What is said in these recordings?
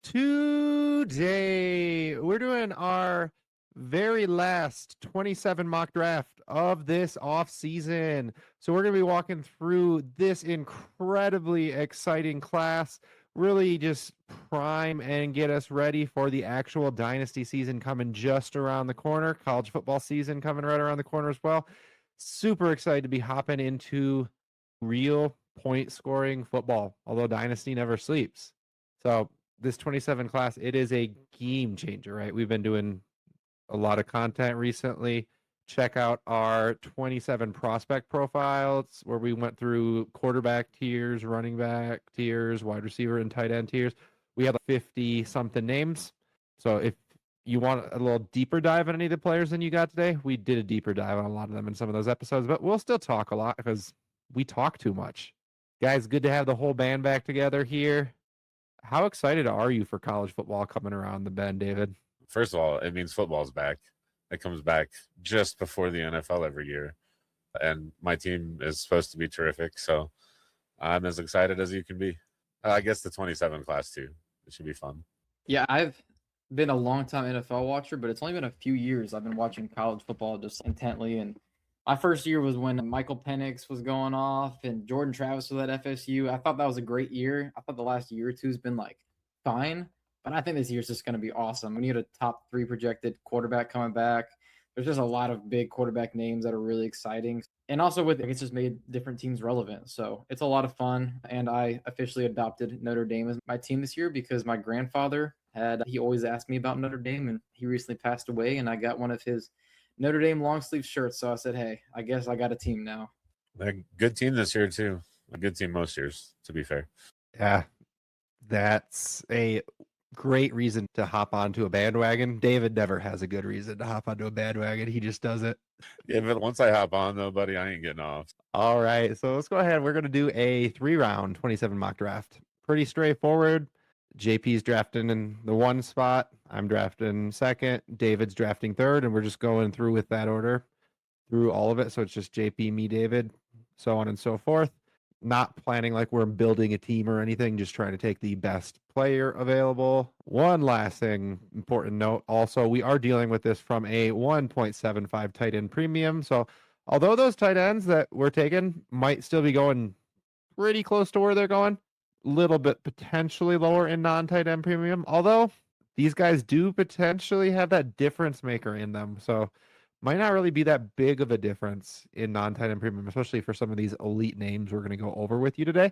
Today, we're doing our very last 27 mock draft of this off season. So we're going to be walking through this incredibly exciting class, really just prime and get us ready for the actual Dynasty season coming just around the corner, college football season coming right around the corner as well. Super excited to be hopping into real point scoring football, although Dynasty never sleeps. So this 27 class, it is a game changer, right? We've been doing a lot of content recently. Check out our 27 prospect profiles where we went through quarterback tiers, running back tiers, wide receiver and tight end tiers. We have 50 something names. So if you want a little deeper dive on any of the players than you got today, we did a deeper dive on a lot of them in some of those episodes, but we'll still talk a lot because we talk too much. Guys, good to have the whole band back together here. How excited are you for college football coming around the bend, David? First of all, it means football's back. It comes back just before the NFL every year. And my team is supposed to be terrific. So I'm as excited as you can be. I guess the 27 class too. It should be fun. Yeah, I've been a long time NFL watcher, but it's only been a few years I've been watching college football just intently. And my first year was when Michael Penix was going off and Jordan Travis was at FSU. I thought that was a great year. I thought the last year or two has been like fine, but I think this year's just going to be awesome. We need a top 3 projected quarterback coming back. There's just a lot of big quarterback names that are really exciting. And also with it, it's just made different teams relevant. So it's a lot of fun. And I officially adopted Notre Dame as my team this year because my grandfather he always asked me about Notre Dame, and he recently passed away, and I got one of his Notre Dame long sleeve shirts. So I said, hey, I guess I got a team now. A good team this year too. A good team most years, to be fair. Yeah, that's a great reason to hop onto a bandwagon. David never has a good reason to hop onto a bandwagon. He just does it. Yeah, but once I hop on though, buddy, I ain't getting off. All right, so let's go ahead. We're going to do a 3-round 27 mock draft. Pretty straightforward. JP's drafting in the 1 spot. I'm drafting 2nd. David's drafting 3rd, and we're just going through with that order through all of it. So it's just JP, me, David, so on and so forth. Not planning like we're building a team or anything, just trying to take the best player available. One last thing, important note. Also, we are dealing with this from a 1.75 tight end premium. So although those tight ends that we're taking might still be going pretty close to where they're going, little bit potentially lower in non-tight end premium, although these guys do potentially have that difference maker in them. So might not really be that big of a difference in non-tight end premium, especially for some of these elite names we're going to go over with you today.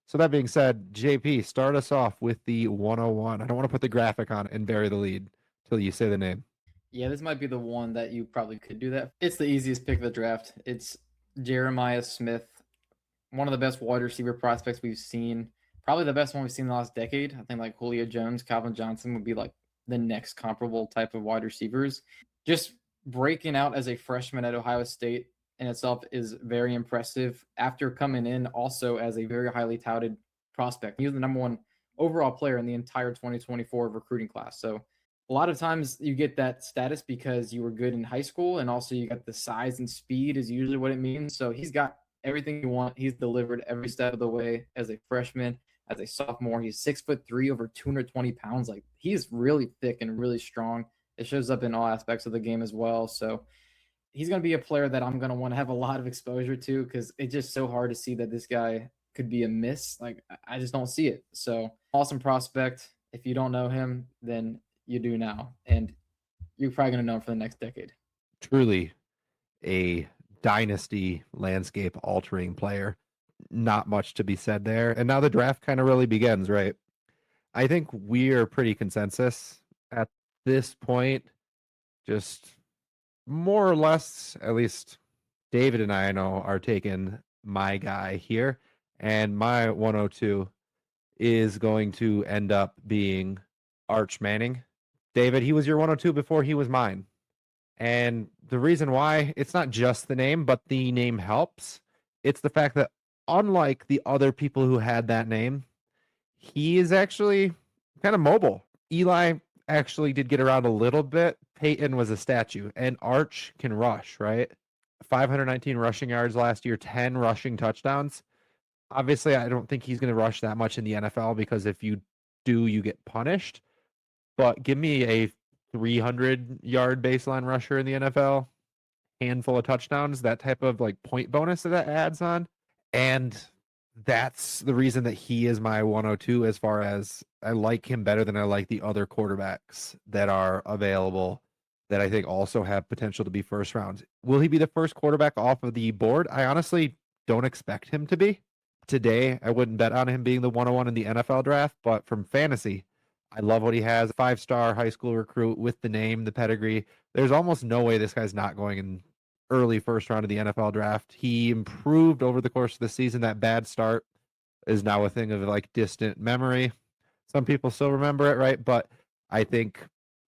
So that being said, JP, start us off with the 101. I don't want to put the graphic on and bury the lead till you say the name. Yeah, this might be the one that you probably could do that. It's the easiest pick of the draft. It's Jeremiah Smith, one of the best wide receiver prospects we've seen. Probably the best one we've seen in the last decade. I think like Julio Jones, Calvin Johnson would be like the next comparable type of wide receivers. Just breaking out as a freshman at Ohio State in itself is very impressive after coming in also as a very highly touted prospect. He was the number 1 overall player in the entire 2024 recruiting class. So a lot of times you get that status because you were good in high school, and also you got the size and speed is usually what it means. So he's got everything you want. He's delivered every step of the way as a freshman. As a sophomore, he's 6'3", over 220 pounds. Like, he's really thick and really strong. It shows up in all aspects of the game as well. So he's going to be a player that I'm going to want to have a lot of exposure to, because it's just so hard to see that this guy could be a miss. Like, I just don't see it. So awesome prospect. If you don't know him, then you do now. And you're probably going to know him for the next decade. Truly a dynasty landscape altering player. Not much to be said there. And now the draft kind of really begins, right? I think we're pretty consensus at this point, just more or less, at least David and I know, are taking my guy here. And my 102 is going to end up being Arch Manning. David, he was your 102 before he was mine. And the reason why, it's not just the name, but the name helps. It's the fact that unlike the other people who had that name, he is actually kind of mobile. Eli actually did get around a little bit. Peyton was a statue, and Arch can rush, right? 519 rushing yards last year, 10 rushing touchdowns. Obviously, I don't think he's going to rush that much in the NFL, because if you do, you get punished. But give me a 300-yard baseline rusher in the NFL, handful of touchdowns, that type of like point bonus that adds on. And that's the reason that he is my 102, as far as I like him better than I like the other quarterbacks that are available that I think also have potential to be first round. Will he be the first quarterback off of the board? I honestly don't expect him to be. Today, I wouldn't bet on him being the 101 in the NFL draft, but from fantasy, I love what he has. 5-star high school recruit with the name, the pedigree. There's almost no way this guy's not going in early first round of the NFL draft. He improved over the course of the season. That bad start is now a thing of like distant memory. Some people still remember it, right? But I think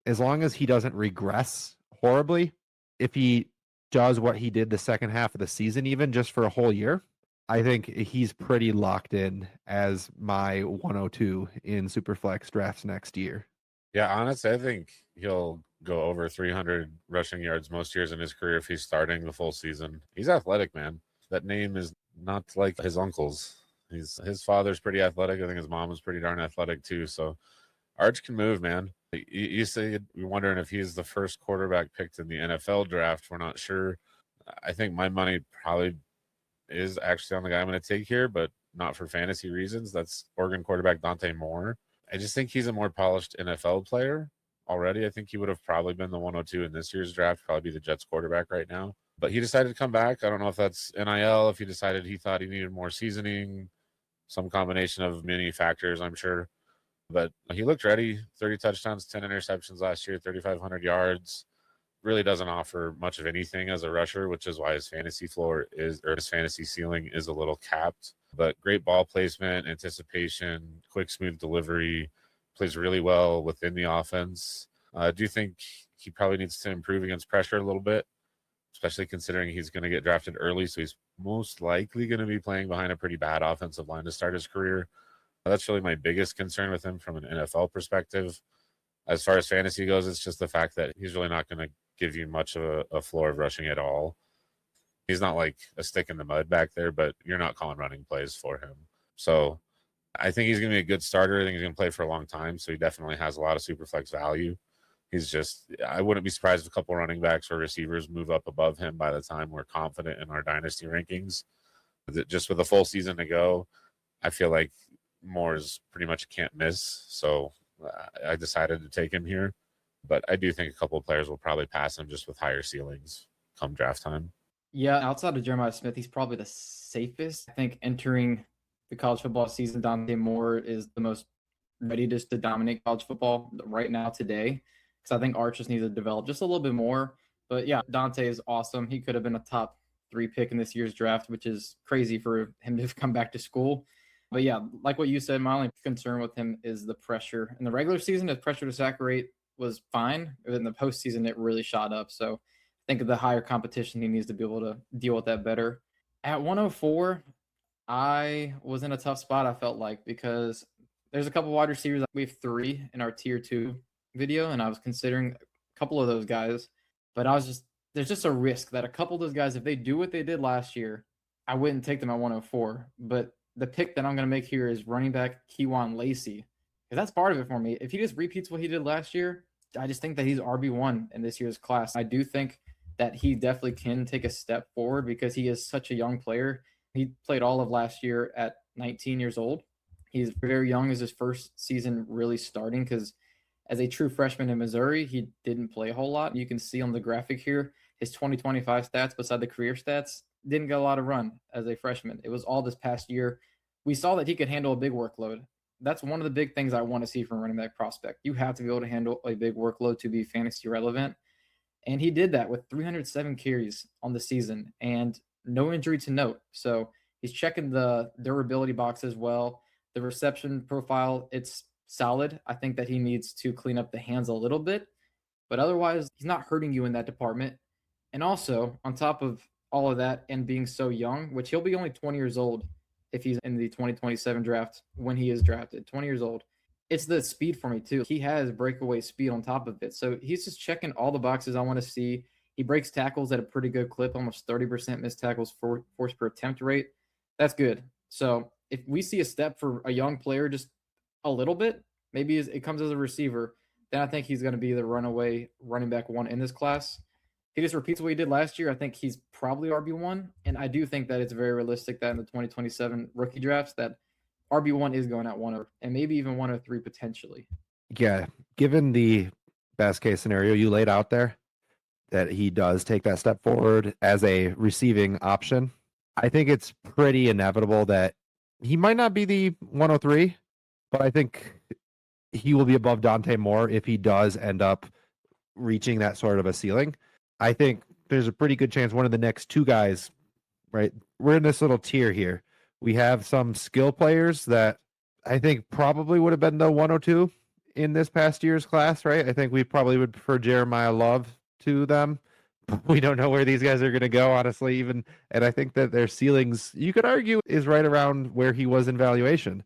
as long as he doesn't regress horribly, if he does what he did the second half of the season, even just for a whole year, I think he's pretty locked in as my 102 in Superflex drafts next year. Yeah, honestly, I think he'll go over 300 rushing yards most years in his career if he's starting the full season. He's athletic, man. That name is not like his uncle's. His father's pretty athletic. I think his mom was pretty darn athletic too. So Arch can move, man. You say you're wondering if he's the first quarterback picked in the NFL draft. We're not sure. I think my money probably is actually on the guy I'm going to take here, but not for fantasy reasons. That's Oregon quarterback Dante Moore. I just think he's a more polished NFL player already. I think he would have probably been the 102 in this year's draft, probably be the Jets quarterback right now. But he decided to come back. I don't know if that's NIL, if he decided he thought he needed more seasoning, some combination of many factors, I'm sure. But he looked ready. 30 touchdowns, 10 interceptions last year, 3,500 yards. Really doesn't offer much of anything as a rusher, which is why his fantasy floor is, or his fantasy ceiling is a little capped. But great ball placement, anticipation, quick, smooth delivery, plays really well within the offense. I do think he probably needs to improve against pressure a little bit, especially considering he's going to get drafted early. So he's most likely going to be playing behind a pretty bad offensive line to start his career. That's really my biggest concern with him from an NFL perspective. As far as fantasy goes, it's just the fact that he's really not going to give you much of a floor of rushing at all. He's not like a stick in the mud back there, but you're not calling running plays for him. So I think he's going to be a good starter. I think he's going to play for a long time. So he definitely has a lot of super flex value. He's just, I wouldn't be surprised if a couple running backs or receivers move up above him by the time we're confident in our dynasty rankings. Just with a full season to go, I feel like Moore is pretty much a can't miss. So I decided to take him here. But I do think a couple of players will probably pass him just with higher ceilings come draft time. Yeah, outside of Jeremiah Smith, he's probably the safest. I think entering the college football season, Dante Moore is the most ready just to dominate college football right now today. Because I think Arch just needs to develop just a little bit more. But yeah, Dante is awesome. He could have been a top 3 pick in this year's draft, which is crazy for him to come back to school. But yeah, like what you said, my only concern with him is the pressure. In the regular season, his pressure to sack rate was fine. But in the postseason, it really shot up. So I think of the higher competition, he needs to be able to deal with that better. At 104, I was in a tough spot, I felt like, because there's a couple wide receivers. We have 3 in our tier 2 video, and I was considering a couple of those guys. But there's just a risk that a couple of those guys, if they do what they did last year, I wouldn't take them at 104. But the pick that I'm going to make here is running back Keywan Lacey, because that's part of it for me. If he just repeats what he did last year, I just think that he's RB1 in this year's class. I do think that he definitely can take a step forward because he is such a young player. He played all of last year at 19 years old. He's very young as his first season really starting, because as a true freshman in Missouri, he didn't play a whole lot. You can see on the graphic here, his 2025 stats beside the career stats didn't get a lot of run as a freshman. It was all this past year. We saw that he could handle a big workload. That's one of the big things I want to see from a running back prospect. You have to be able to handle a big workload to be fantasy relevant. And he did that with 307 carries on the season and no injury to note. So he's checking the durability box as well. The reception profile, it's solid. I think that he needs to clean up the hands a little bit, but otherwise he's not hurting you in that department. And also on top of all of that and being so young, which he'll be only 20 years old if he's in the 2027 draft when he is drafted, 20 years old. It's the speed for me too. He has breakaway speed on top of it. So he's just checking all the boxes I want to see. He breaks tackles at a pretty good clip, almost 30% missed tackles force per attempt rate. That's good. So if we see a step for a young player, just a little bit, maybe it comes as a receiver, then I think he's going to be the runaway running back one in this class. He just repeats what he did last year. I think he's probably RB1, and I do think that it's very realistic that in the 2027 rookie drafts that RB1 is going at 1 and maybe even 103 potentially. Yeah, given the best case scenario you laid out there, that he does take that step forward as a receiving option, I think it's pretty inevitable that he might not be the 103, but I think he will be above Dante Moore if he does end up reaching that sort of a ceiling. I think there's a pretty good chance one of the next two guys, right? We're in this little tier here. We have some skill players that I think probably would have been the 102 in this past year's class, right? I think we probably would prefer Jeremiah Love to them. We don't know where these guys are going to go, honestly, even. And I think that their ceilings, you could argue, is right around where he was in valuation.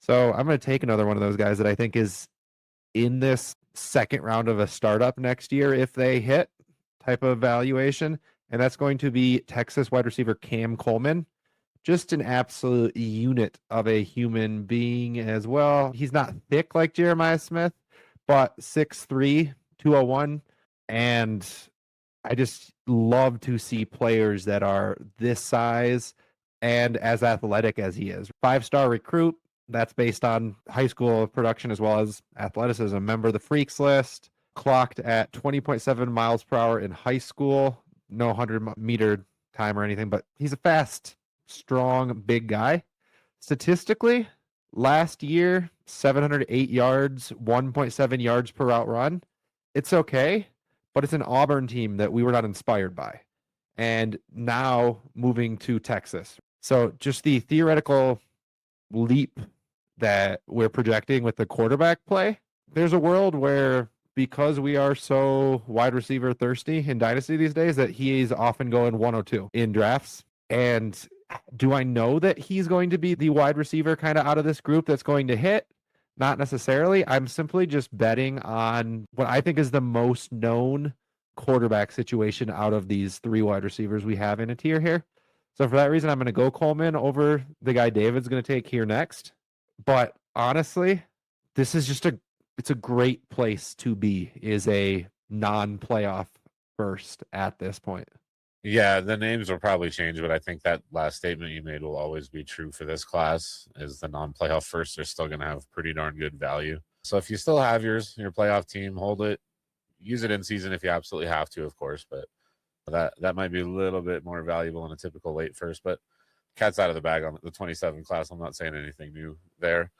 So I'm going to take another one of those guys that I think is in this second round of a startup next year, if they hit type of valuation. And that's going to be Texas wide receiver Cam Coleman. Just an absolute unit of a human being as well. He's not thick like Jeremiah Smith, but 6'3", 201. And I just love to see players that are this size and as athletic as he is. 5-star recruit. That's based on high school production as well as athleticism. Member of the Freaks list. Clocked at 20.7 miles per hour in high school. No 100-meter time or anything, but he's a fast, strong, big guy. Statistically, last year, 708 yards, 1.7 yards per route run. It's okay, but it's an Auburn team that we were not inspired by. And now moving to Texas. So just the theoretical leap that we're projecting with the quarterback play, there's a world where, because we are so wide receiver thirsty in Dynasty these days, that he is often going 102 in drafts. And do I know that he's going to be the wide receiver kind of out of this group that's going to hit? Not necessarily. I'm simply just betting on what I think is the most known quarterback situation out of these three wide receivers we have in a tier here. So for that reason, I'm going to go Coleman over the guy David's going to take here next. But honestly, this is just it's a great place to be, is a non-playoff first at this point. Yeah, the names will probably change, but I think that last statement you made will always be true for this class, is the non-playoff first are still going to have pretty darn good value. So if you still have your playoff team, hold it. Use it in season if you absolutely have to, of course, but that might be a little bit more valuable in a typical late first. But cat's out of the bag on the 27 class. I'm not saying anything new there.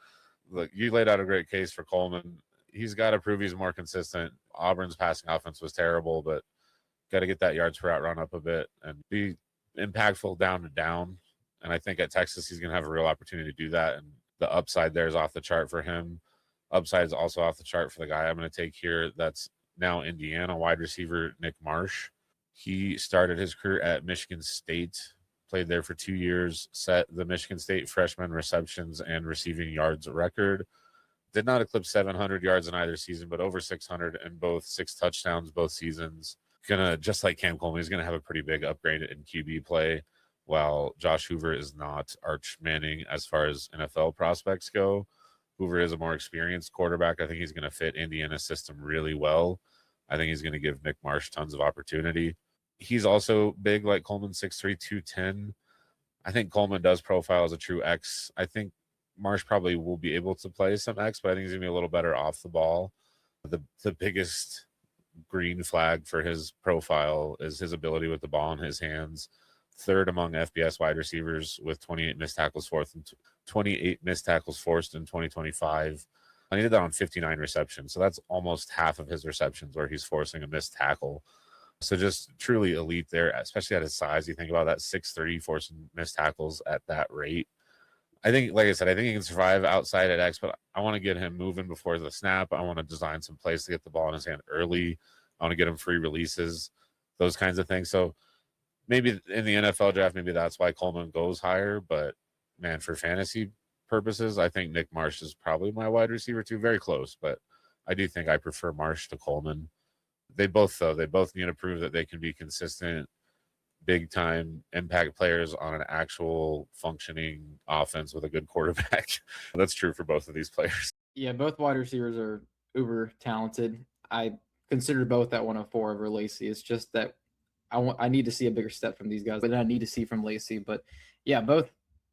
Look, you laid out a great case for Coleman. He's got to prove he's more consistent. Auburn's passing offense was terrible, but got to get that yards per out run up a bit and be impactful down to down. And I think at Texas, he's going to have a real opportunity to do that. And the upside there is off the chart for him. Upside is also off the chart for the guy I'm going to take here. That's now Indiana wide receiver Nick Marsh. He started his career at Michigan State, played there for 2 years, set the Michigan State freshman receptions and receiving yards record. Did not eclipse 700 yards in either season, but over 600 and both 6 touchdowns both seasons. Gonna, just like Cam Coleman, he's gonna have a pretty big upgrade in QB play, while Josh Hoover is not Arch Manning as far as NFL prospects go. Hoover is a more experienced quarterback. I think he's gonna fit Indiana's system really well. I think he's gonna give Nick Marsh tons of opportunity. He's also big like Coleman, 6'3", 210. I think Coleman does profile as a true X. I think Marsh probably will be able to play some X, but I think he's gonna be a little better off the ball. The biggest green flag for his profile is his ability with the ball in his hands. Third among FBS wide receivers with 28 missed tackles forced in 2025. And he did that on 59 receptions. So that's almost half of his receptions where he's forcing a missed tackle. So just truly elite there, especially at his size. You think about that 6'3", forcing missed tackles at that rate. I think, like I said, I think he can survive outside at X, but I want to get him moving before the snap. I want to design some plays to get the ball in his hand early. I want to get him free releases, those kinds of things. So maybe in the NFL draft, maybe that's why Coleman goes higher. But, man, for fantasy purposes, I think Nick Marsh is probably my wide receiver too. Very close, but I do think I prefer Marsh to Coleman. They both need to prove that they can be consistent, big-time impact players on an actual functioning offense with a good quarterback. That's true for both of these players. Yeah, both wide receivers are uber talented. I consider both at 104 over Lacey. It's just that I need to see a bigger step from these guys, but I need to see from Lacey. But yeah, both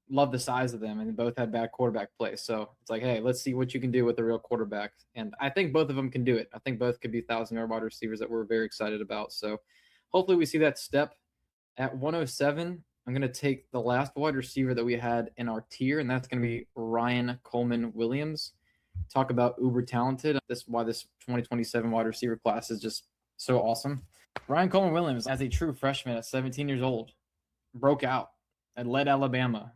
love the size of them, and both had bad quarterback play. So it's like, hey, let's see what you can do with a real quarterback. And I think both of them can do it. I think both could be 1,000-yard wide receivers that we're very excited about. So hopefully we see that step. At 107, I'm going to take the last wide receiver that we had in our tier, and that's going to be Ryan Coleman Williams. Talk about uber talented. This why this 2027 wide receiver class is just so awesome. Ryan Coleman Williams, as a true freshman at 17 years old, broke out and led Alabama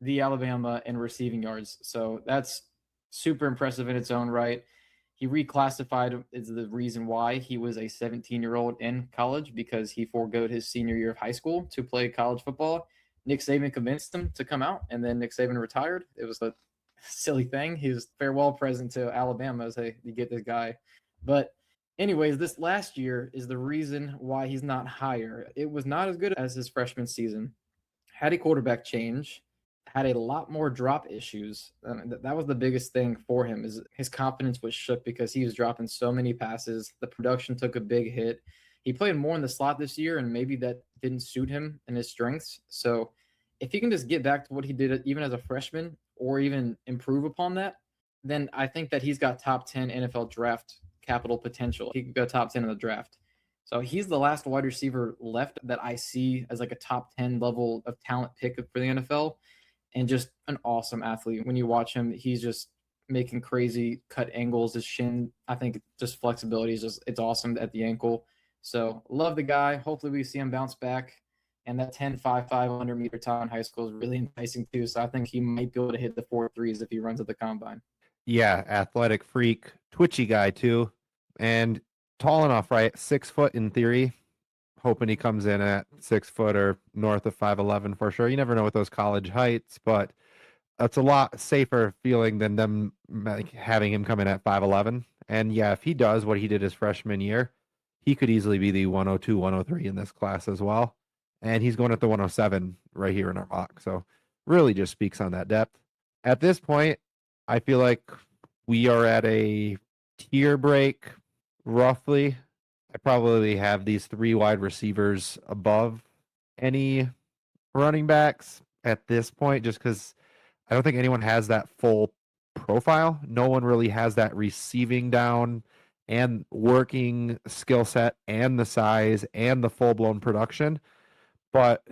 in receiving yards. So that's super impressive in its own right. He reclassified is the reason why he was a 17-year-old in college, because he foregoed his senior year of high school to play college football. Nick Saban convinced him to come out, and then Nick Saban retired. It was a silly thing. He was farewell present to Alabama as, hey, you get this guy. But anyways, this last year is the reason why he's not higher. It was not as good as his freshman season. Had a quarterback change, had a lot more drop issues. That was the biggest thing for him, is his confidence was shook because he was dropping so many passes. The production took a big hit. He played more in the slot this year, and maybe that didn't suit him and his strengths. So if he can just get back to what he did even as a freshman, or even improve upon that, then I think that he's got top 10 NFL draft capital potential. He could go top 10 in the draft. So he's the last wide receiver left that I see as like a top 10 level of talent pick for the NFL, and just an awesome athlete. When you watch him, he's just making crazy cut angles. His shin, I think just flexibility is just, it's awesome at the ankle. So love the guy. Hopefully we see him bounce back. And that 10.5 500-meter time in high school is really enticing too. So I think he might be able to hit the 4.3s if he runs at the combine. Yeah, athletic freak, twitchy guy too, and tall enough, right? 6 foot in theory. Hoping he comes in at 6 foot or north of 5'11" for sure. You never know with those college heights, but that's a lot safer feeling than them having him come in at 5'11". And yeah, if he does what he did his freshman year, he could easily be the 102, 103 in this class as well. And he's going at the 107 right here in our mock. So really just speaks on that depth. At this point, I feel like we are at a tier break, roughly. I probably have these 3 wide receivers above any running backs at this point, just because I don't think anyone has that full profile. No one really has that receiving down and working skill set and the size and the full-blown production. But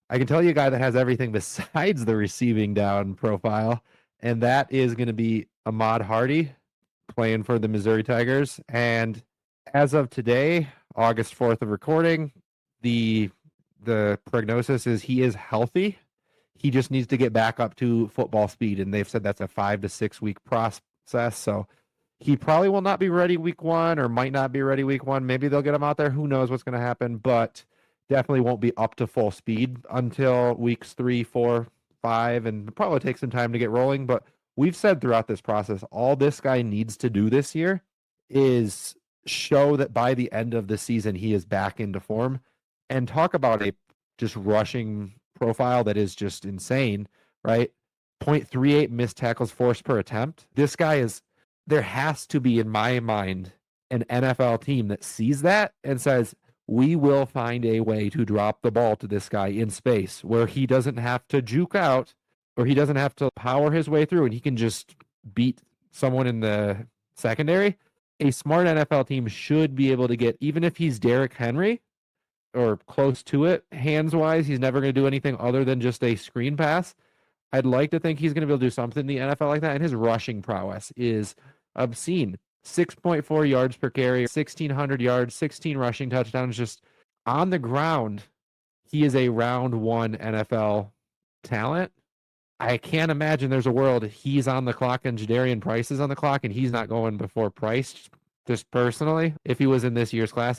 I can tell you a guy that has everything besides the receiving down profile, and that is going to be Ahmad Hardy, playing for the Missouri Tigers. And as of today, August 4th of recording, the prognosis is he is healthy. He just needs to get back up to football speed, and they've said that's a 5 to 6 week process. So he probably will not be ready week 1, or might not be ready week 1. Maybe they'll get him out there. Who knows what's going to happen, but definitely won't be up to full speed until weeks 3, 4, 5, and probably take some time to get rolling. But we've said throughout this process, all this guy needs to do this year is show that by the end of the season, he is back into form. And talk about a just rushing profile that is just insane, right? 0.38 missed tackles forced per attempt. This guy is, there has to be, in my mind, an NFL team that sees that and says, we will find a way to drop the ball to this guy in space where he doesn't have to juke out, or he doesn't have to power his way through, and he can just beat someone in the secondary. A smart NFL team should be able to get, even if he's Derrick Henry or close to it, hands-wise, he's never going to do anything other than just a screen pass. I'd like to think he's going to be able to do something in the NFL like that, and his rushing prowess is obscene. 6.4 yards per carry, 1,600 yards, 16 rushing touchdowns. Just on the ground, he is a round 1 NFL talent. I can't imagine there's a world he's on the clock and Jadarian Price is on the clock and he's not going before Price, just personally. If he was in this year's class,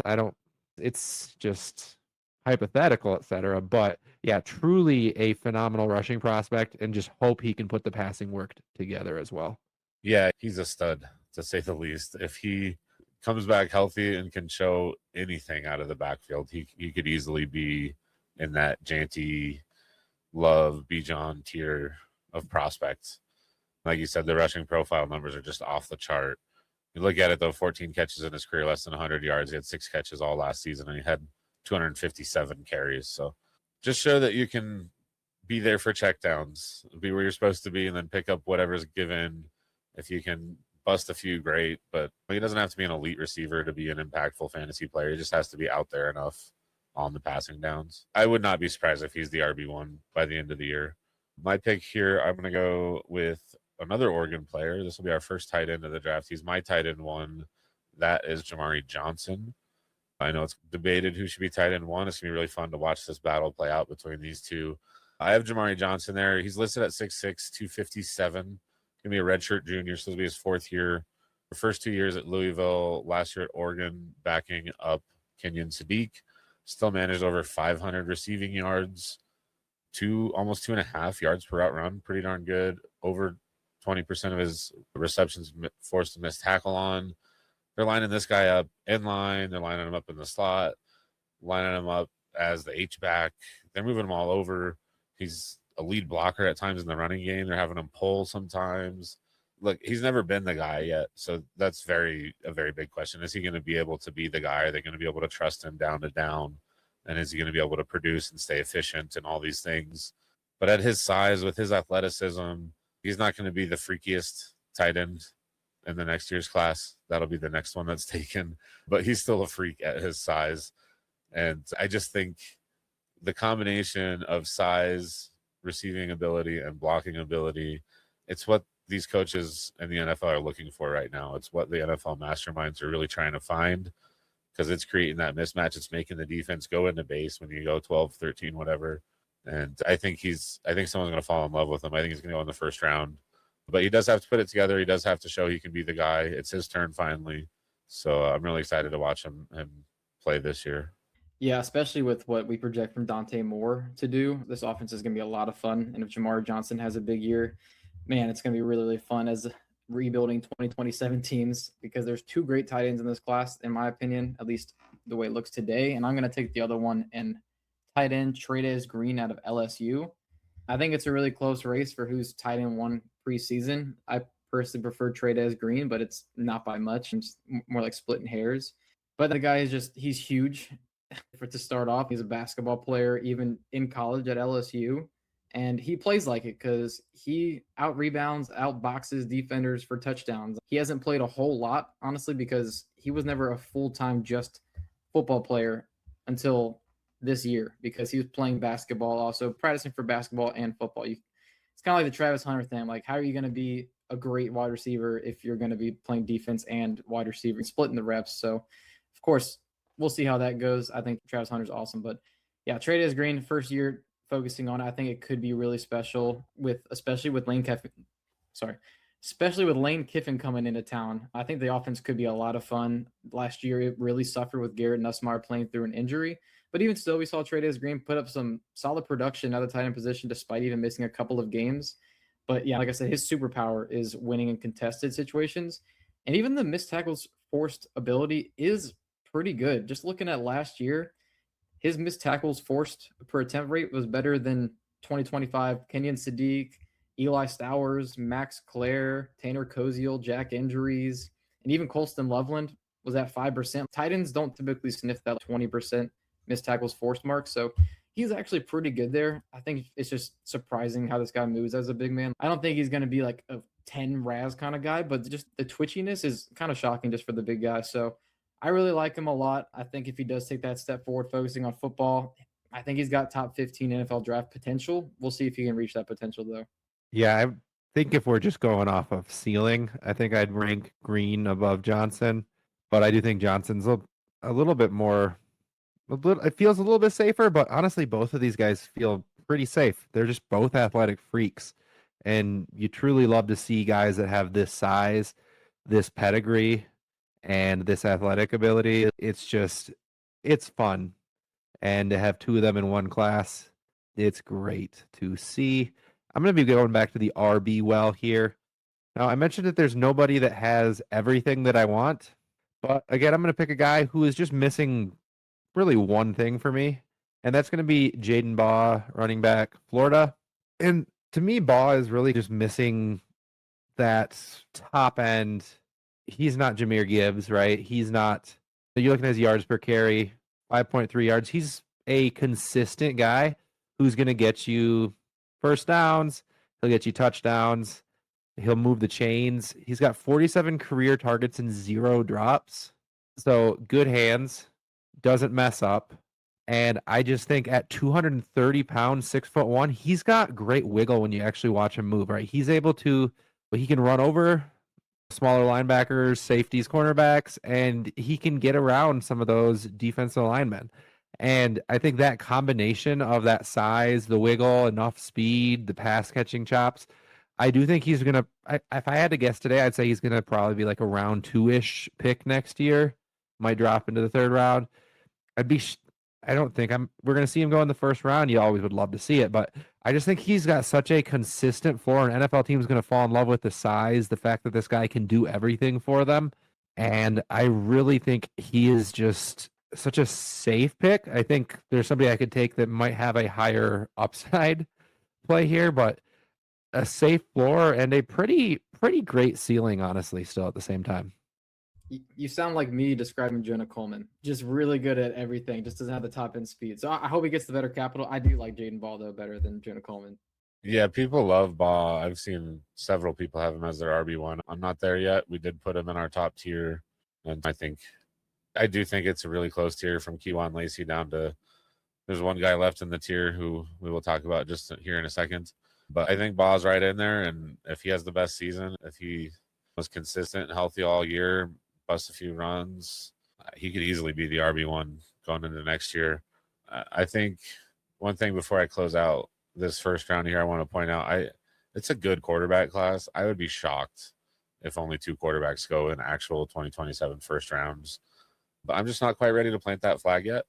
it's just hypothetical, etc. But yeah, truly a phenomenal rushing prospect, and just hope he can put the passing work together as well. Yeah, he's a stud, to say the least. If he comes back healthy and can show anything out of the backfield, he could easily be in that Janty, Love, Bijan tier of prospects. Like you said, the rushing profile numbers are just off the chart. You look at it, though, 14 catches in his career, less than 100 yards. He had 6 catches all last season, and he had 257 carries. So just show that you can be there for checkdowns, be where you're supposed to be, and then pick up whatever's given. If you can bust a few, great. But he doesn't have to be an elite receiver to be an impactful fantasy player. He just has to be out there enough on the passing downs. I would not be surprised if he's the RB1 by the end of the year. My pick here, I'm going to go with another Oregon player. This will be our first tight end of the draft. He's my tight end 1. That is Jamari Johnson. I know it's debated who should be tight end 1. It's going to be really fun to watch this battle play out between these two. I have Jamari Johnson there. He's listed at 6'6", 257. Going to be a redshirt junior, so this will be his 4th year. The first 2 years at Louisville, last year at Oregon, backing up Kenyon Sadiq. Still managed over 500 receiving yards, almost 2.5 yards per route run. Pretty darn good. Over 20% of his receptions forced to miss tackle on. They're lining this guy up in line. They're lining him up in the slot, lining him up as the H-back. They're moving him all over. He's a lead blocker at times in the running game. They're having him pull sometimes. Look, he's never been the guy yet, so that's a very big question. Is he going to be able to be the guy? Are they going to be able to trust him down to down? And is he going to be able to produce and stay efficient and all these things? But at his size, with his athleticism, he's not going to be the freakiest tight end in the next year's class. That'll be the next one that's taken. But he's still a freak at his size. And I just think the combination of size, receiving ability, and blocking ability, it's what these coaches in the NFL are looking for right now. It's what the NFL masterminds are really trying to find, because it's creating that mismatch. It's making the defense go into base when you go 12, 13, whatever. And I think someone's going to fall in love with him. I think he's going to go in the first round. But he does have to put it together. He does have to show he can be the guy. It's his turn finally. So I'm really excited to watch him play this year. Yeah, especially with what we project from Dante Moore to do. This offense is going to be a lot of fun. And if Jamar Johnson has a big year, man, it's going to be really, really fun as rebuilding 2027 teams, because there's 2 great tight ends in this class, in my opinion, at least the way it looks today. And I'm going to take the other one and tight end Trey'Dez Green out of LSU. I think it's a really close race for who's tight end 1 preseason. I personally prefer Trey'Dez Green, but it's not by much. It's more like splitting hairs. But the guy is he's huge. To start off, he's a basketball player, even in college at LSU. And he plays like it because he out-rebounds, out-boxes defenders for touchdowns. He hasn't played a whole lot, honestly, because he was never a full-time just football player until this year, because he was playing basketball, also practicing for basketball and football. It's kind of like the Travis Hunter thing. Like, how are you going to be a great wide receiver if you're going to be playing defense and wide receiver, splitting the reps? So, of course, we'll see how that goes. I think Travis Hunter's awesome. But, yeah, Trey'Dez Green, first year focusing on it, I think it could be really special, especially with Lane Kiffin coming into town. I think the offense could be a lot of fun. Last year, it really suffered with Garrett Nussmeier playing through an injury. But even still, we saw Trey'Dez Green put up some solid production at the tight end position, despite even missing a couple of games. But yeah, like I said, his superpower is winning in contested situations. And even the missed tackles forced ability is pretty good. Just looking at last year, his missed tackles forced per attempt rate was better than 2025 Kenyon Sadiq, Eli Stowers, Max Clare, Tanner Koziel, Jack Injuries, and even Colston Loveland was at 5%. Tight ends don't typically sniff that 20% missed tackles forced mark. So he's actually pretty good there. I think it's just surprising how this guy moves as a big man. I don't think he's going to be like a 10 Raz kind of guy, but just the twitchiness is kind of shocking just for the big guy. So I really like him a lot. I think if he does take that step forward, focusing on football, I think he's got top 15 NFL draft potential. We'll see if he can reach that potential, though. Yeah, I think if we're just going off of ceiling, I think I'd rank Green above Johnson. But I do think Johnson's a little bit more, it feels a little bit safer. But honestly, both of these guys feel pretty safe. They're just both athletic freaks. And you truly love to see guys that have this size, this pedigree, and this athletic ability. It's fun. And to have 2 of them in one class, it's great to see. I'm going to be going back to the RB well here. Now, I mentioned that there's nobody that has everything that I want. But again, I'm going to pick a guy who is just missing really one thing for me. And that's going to be Jaden Baugh, running back, Florida. And to me, Baugh is really just missing that top end. He's not Jahmyr Gibbs, right? He's not. You're looking at his yards per carry, 5.3 yards. He's a consistent guy who's going to get you first downs. He'll get you touchdowns. He'll move the chains. He's got 47 career targets and 0 drops. So good hands, doesn't mess up. And I just think at 230 pounds, 6'1", he's got great wiggle when you actually watch him move, right? He's able to, he can run over smaller linebackers, safeties, cornerbacks, and he can get around some of those defensive linemen. And I think that combination of that size, the wiggle, enough speed, the pass catching chops, I do think he's going to, if I had to guess today, I'd say he's going to probably be like a round 2-ish pick next year. Might drop into the 3rd round. I don't think we're going to see him go in the 1st round. You always would love to see it, but I just think he's got such a consistent floor. An NFL team is going to fall in love with the size, the fact that this guy can do everything for them. And I really think he is just such a safe pick. I think there's somebody I could take that might have a higher upside play here, but a safe floor and a pretty great ceiling, honestly, still at the same time. You sound like me describing Jonah Coleman. Just really good at everything. Just doesn't have the top end speed. So I hope he gets the better capital. I do like Jaden Ball though better than Jonah Coleman. Yeah, people love Ball. I've seen several people have him as their RB1. I'm not there yet. We did put him in our top tier, and I do think it's a really close tier from Kewan Lacey down to. There's one guy left in the tier who we will talk about just here in a second. But I think Ball's right in there, and if he has the best season, if he was consistent and healthy all year, bust a few runs, he could easily be the RB1 going into next year. I think one thing before I close out this 1st round here, I want to point out, it's a good quarterback class. I would be shocked if only 2 quarterbacks go in actual 2027 1st rounds. But I'm just not quite ready to plant that flag yet.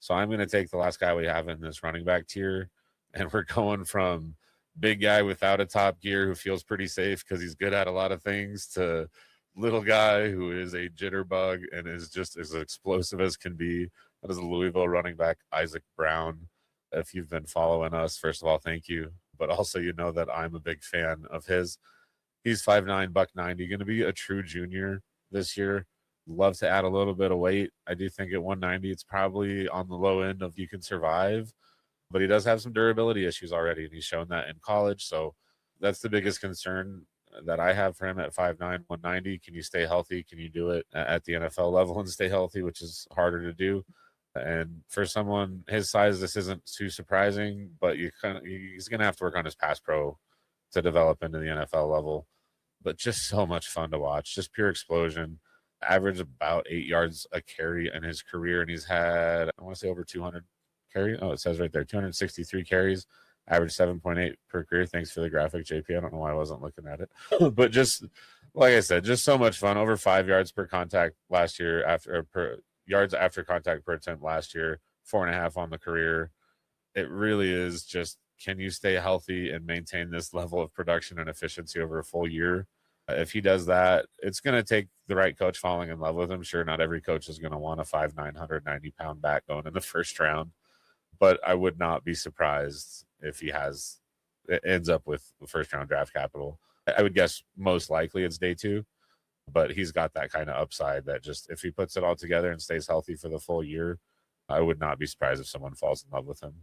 So I'm going to take the last guy we have in this running back tier, and we're going from big guy without a top gear who feels pretty safe because he's good at a lot of things to little guy who is a jitterbug and is just as explosive as can be. That is a Louisville running back, Isaac Brown. If you've been following us, first of all, thank you. But also, you know that I'm a big fan of his. He's 5'9", $190, going to be a true junior this year. Love to add a little bit of weight. I do think at 190, it's probably on the low end of you can survive. But he does have some durability issues already, and he's shown that in college. So that's the biggest concern that I have for him at 5'9", 190. Can you stay healthy? Can you do it at the NFL level and stay healthy, which is harder to do? And for someone his size, this isn't too surprising, but he's going to have to work on his pass pro to develop into the NFL level. But just so much fun to watch, just pure explosion. Average about 8 yards a carry in his career, and he's had, I want to say, over 200 carries. Oh, it says right there, 263 carries, average 7.8 per career. Thanks for the graphic, JP. I don't know why I wasn't looking at it. But just, like I said, just so much fun. Over 5 yards per contact last year, yards after contact per attempt last year, 4.5 on the career. It really is just, can you stay healthy and maintain this level of production and efficiency over a full year? If he does that, it's going to take the right coach falling in love with him. Sure, not every coach is going to want a 5'9", 190-pound back going in the 1st round, but I would not be surprised if it ends up with the 1st round draft capital. I would guess most likely it's day 2, but he's got that kind of upside that just, if he puts it all together and stays healthy for the full year, I would not be surprised if someone falls in love with him.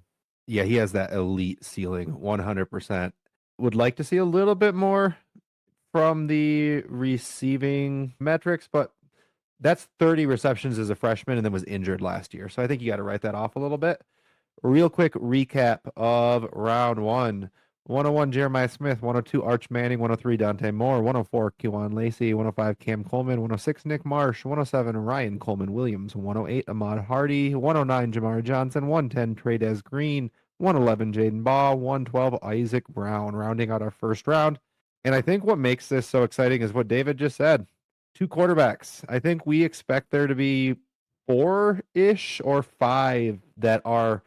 Yeah, he has that elite ceiling, 100%. Would like to see a little bit more from the receiving metrics, but that's 30 receptions as a freshman and then was injured last year. So I think you got to write that off a little bit. Real quick recap of round 1. 101 Jeremiah Smith, 102 Arch Manning, 103 Dante Moore, 104 Kewan Lacey, 105 Cam Coleman, 106 Nick Marsh, 107 Ryan Coleman Williams, 108 Ahmad Hardy, 109 Jamar Johnson, 110 Trey Green, 111 Jaden Ball, 112 Isaac Brown, rounding out our 1st round. And I think what makes this so exciting is what David just said. 2 quarterbacks. I think we expect there to be 4-ish or 5 that are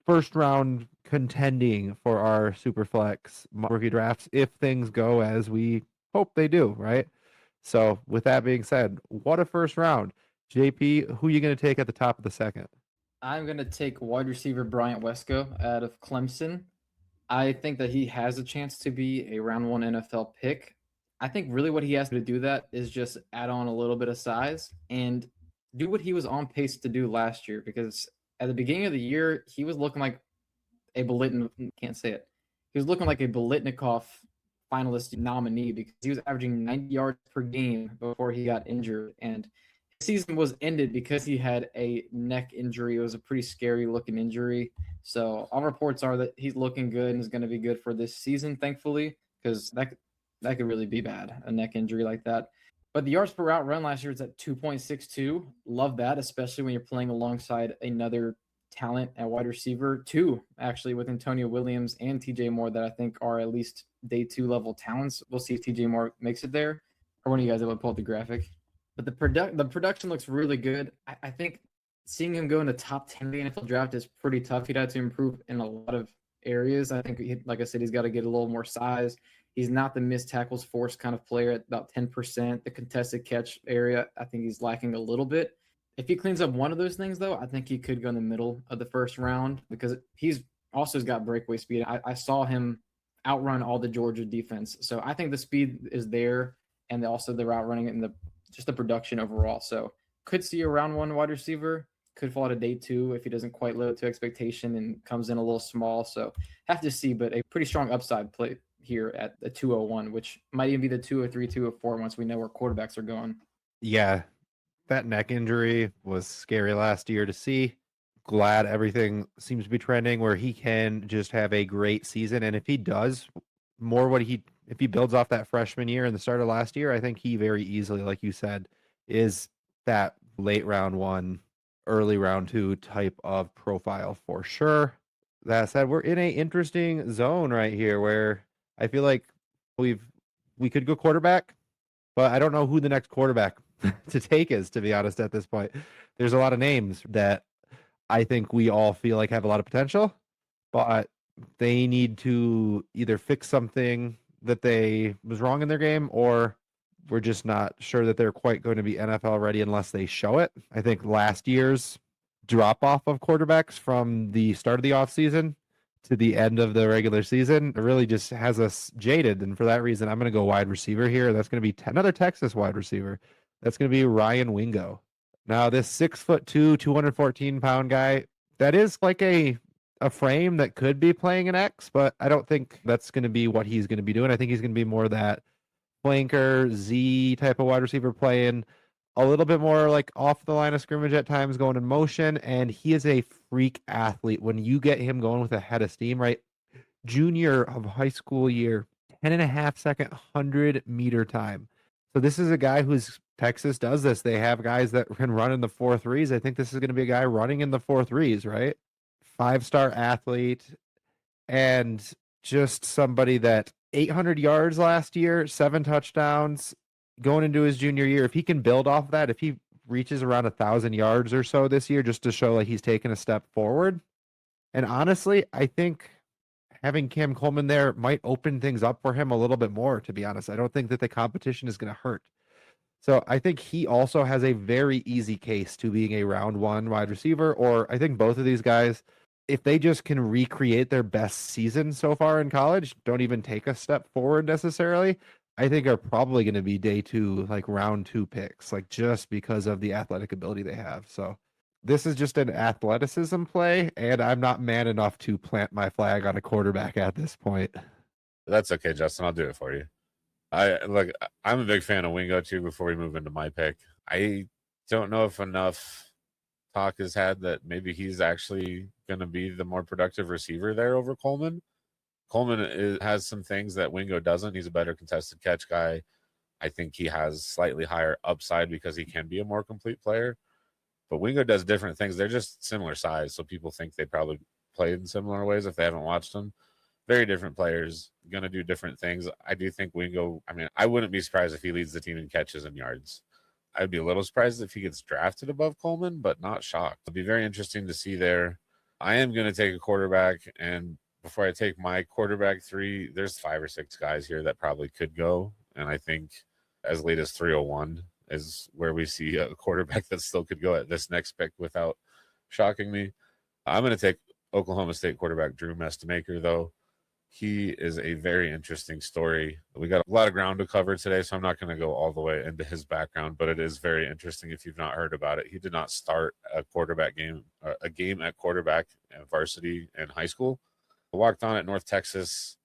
1st round contending for our Superflex rookie drafts if things go as we hope they do, right? So with that being said, what a 1st round. JP, who are you going to take at the top of the 2nd? I'm going to take wide receiver Bryant Wesco out of Clemson. I think that he has a chance to be a round 1 NFL pick. I think really what he has to do that is just add on a little bit of size and do what he was on pace to do last year. Because at the beginning of the year, he was looking like a can't say it. He was looking like a Bolitnikov finalist nominee because he was averaging 90 yards per game before he got injured. And his season was ended because he had a neck injury. It was a pretty scary looking injury. So all reports are that he's looking good and is going to be good for this season, thankfully, because that could really be bad, a neck injury like that. But the yards per route run last year is at 2.62. Love that, especially when you're playing alongside another talent at wide receiver, two actually, with Antonio Williams and TJ Moore, that I think are at least day 2 level talents. We'll see if TJ Moore makes it there, or when you guys able to pull up the graphic. But the production looks really good. I think seeing him go in the top 10 of the NFL draft is pretty tough. He'd have to improve in a lot of areas. I think, like I said, he's got to get a little more size. He's not the missed tackles force kind of player at about 10%. The contested catch area, I think he's lacking a little bit. If he cleans up one of those things, though, I think he could go in the middle of the first round because he's also got breakaway speed. I saw him outrun all the Georgia defense. So I think the speed is there, and also the route running and just the production overall. So could see a round 1 wide receiver. Could fall to day 2 if he doesn't quite live up to expectation and comes in a little small. So have to see, but a pretty strong upside play here at the 201, which might even be the 203, 204 once we know where quarterbacks are going. Yeah, that neck injury was scary last year to see. Glad everything seems to be trending where he can just have a great season. And if he does if he builds off that freshman year and the start of last year, I think he very easily, like you said, is that late round 1, early round 2 type of profile for sure. That said, we're in a interesting zone right here where I feel like we could go quarterback, but I don't know who the next quarterback to take is, to be honest, at this point. There's a lot of names that I think we all feel like have a lot of potential, but they need to either fix something that they was wrong in their game, or we're just not sure that they're quite going to be NFL ready unless they show it. I think last year's drop off of quarterbacks from the start of the offseason to the end of the regular season really just has us jaded. And for that reason, I'm going to go wide receiver here. That's going to be another Texas wide receiver. That's going to be Ryan Wingo. Now, this 6'2", 214-pound guy, that is like a frame that could be playing an X, but I don't think that's going to be what he's going to be doing. I think he's going to be more that flanker, Z type of wide receiver, playing a little bit more like off the line of scrimmage at times, going in motion, and he is a freak athlete. When you get him going with a head of steam, right? Junior of high school year, 10.5-second 100-meter time. So this is a guy who's Texas does this. They have guys that can run in the 4.3s. I think this is going to be a guy running in the 4.3s, right? 5-star athlete, and just somebody that 800 yards last year, 7 touchdowns going into his junior year. If he can build off that, if he reaches around 1,000 yards or so this year, just to show like he's taken a step forward. And honestly, I think having Cam Coleman there might open things up for him a little bit more, to be honest. I don't think that the competition is going to hurt. So I think he also has a very easy case to being a round 1 wide receiver, or I think both of these guys, if they just can recreate their best season so far in college, don't even take a step forward necessarily, I think are probably going to be day 2, like round 2 picks, like just because of the athletic ability they have. So this is just an athleticism play, and I'm not man enough to plant my flag on a quarterback at this point. That's okay, Justin. I'll do it for you. I'm a big fan of Wingo too. Before we move into my pick, I don't know if enough talk is had that maybe he's actually going to be the more productive receiver there over Coleman. Coleman has some things that Wingo doesn't. He's a better contested catch guy. I think he has slightly higher upside because he can be a more complete player. But Wingo does different things. They're just similar size, so people think they probably play in similar ways if they haven't watched them. Very different players, going to do different things. I do think Wingo, I wouldn't be surprised if he leads the team in catches and yards. I'd be a little surprised if he gets drafted above Coleman, but not shocked. It'll be very interesting to see there. I am going to take a quarterback, and before I take my quarterback 3, there's 5 or 6 guys here that probably could go, and I think as late as 301 is where we see a quarterback that still could go at this next pick without shocking me. I'm going to take Oklahoma State quarterback Drew Mestemaker, though. He is a very interesting story. We got a lot of ground to cover today, so I'm not going to go all the way into his background, but it is very interesting if you've not heard about it. He did not start a game at quarterback at varsity in high school. Walked on at North Texas,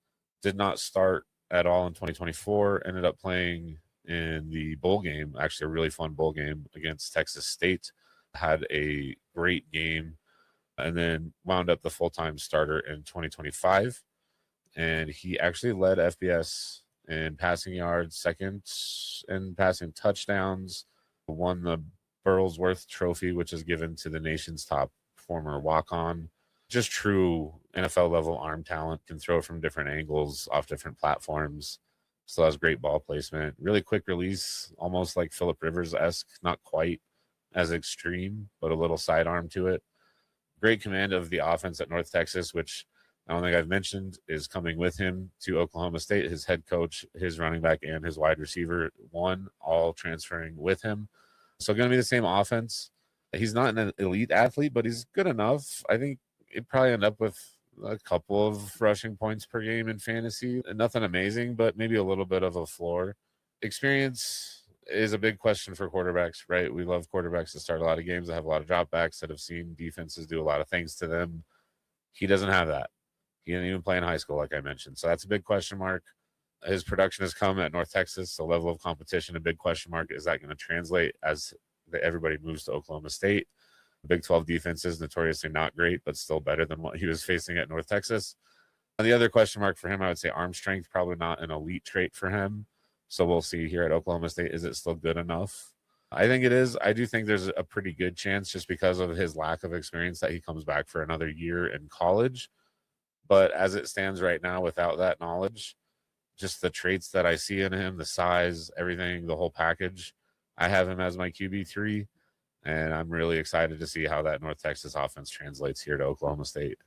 did not start at all in 2024, ended up playing in the bowl game, actually a really fun bowl game against Texas State, had a great game, and then wound up the full-time starter in 2025. And he actually led FBS in passing yards, second in passing touchdowns, won the Burlsworth Trophy, which is given to the nation's top former walk-on. Just true NFL level arm talent, can throw from different angles off different platforms. Still has great ball placement, really quick release, almost like Phillip Rivers-esque, not quite as extreme, but a little sidearm to it. Great command of the offense at North Texas, which I don't think I've mentioned is coming with him to Oklahoma State. His head coach, his running back, and his wide receiver, one all transferring with him. So going to be the same offense. He's not an elite athlete, but he's good enough. I think it'd probably end up with a couple of rushing points per game in fantasy. Nothing amazing, but maybe a little bit of a floor. Experience is a big question for quarterbacks, right? We love quarterbacks that start a lot of games, that have a lot of dropbacks, that have seen defenses do a lot of things to them. He doesn't have that. He didn't even play in high school, like I mentioned. So that's a big question mark. His production has come at North Texas, the level of competition, a big question mark. Is that going to translate as everybody moves to Oklahoma State? The Big 12 defense is notoriously not great, but still better than what he was facing at North Texas. And the other question mark for him, I would say arm strength, probably not an elite trait for him. So we'll see here at Oklahoma State. Is it still good enough? I think it is. I do think there's a pretty good chance, just because of his lack of experience, that he comes back for another year in college. But as it stands right now, without that knowledge, just the traits that I see in him, the size, everything, the whole package, I have him as my QB3. And I'm really excited to see how that North Texas offense translates here to Oklahoma State.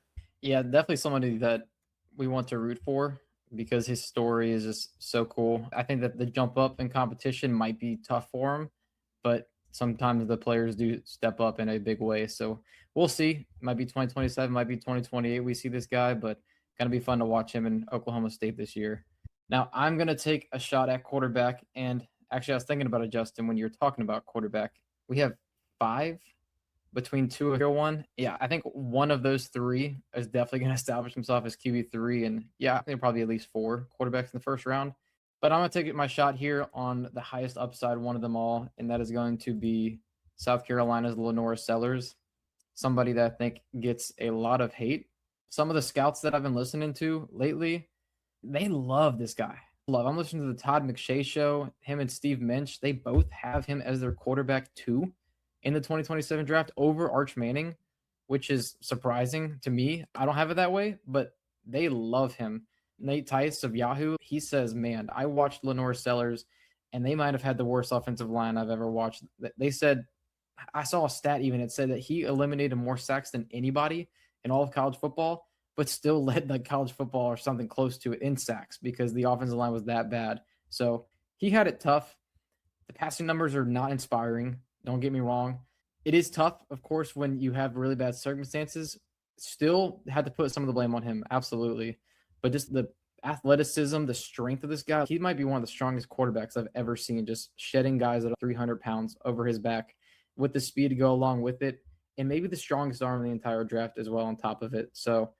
Yeah, definitely somebody that we want to root for because his story is just so cool. I think that the jump up in competition might be tough for him, but sometimes the players do step up in a big way. So we'll see. It might be 2027, might be 2028. We see this guy, but going to be fun to watch him in Oklahoma State this year. Now, I'm going to take a shot at quarterback. And actually, I was thinking about it, Justin, when you're talking about quarterback. We have 5 between 2 and 1. Yeah, I think one of those 3 is definitely going to establish himself as QB3. And yeah, I think probably at least 4 quarterbacks in the first round. But I'm going to take my shot here on the highest upside one of them all, and that is going to be South Carolina's Lenora Sellers, somebody that I think gets a lot of hate. Some of the scouts that I've been listening to lately, they love this guy. I'm listening to the Todd McShay show. Him and Steve Minch, they both have him as their quarterback 2 in the 2027 draft over Arch Manning, which is surprising to me. I don't have it that way, but they love him. Nate Tice of Yahoo, he says, man, I watched Lenora Sellers, and they might have had the worst offensive line I've ever watched. They said, I saw a stat even, it said that he eliminated more sacks than anybody in all of college football, but still led like college football or something close to it in sacks because the offensive line was that bad. So he had it tough. The passing numbers are not inspiring. Don't get me wrong. It is tough, of course, when you have really bad circumstances. Still had to put some of the blame on him. Absolutely. But just the athleticism, the strength of this guy, he might be one of the strongest quarterbacks I've ever seen, just shedding guys that are 300 pounds over his back with the speed to go along with it, and maybe the strongest arm in the entire draft as well on top of it. So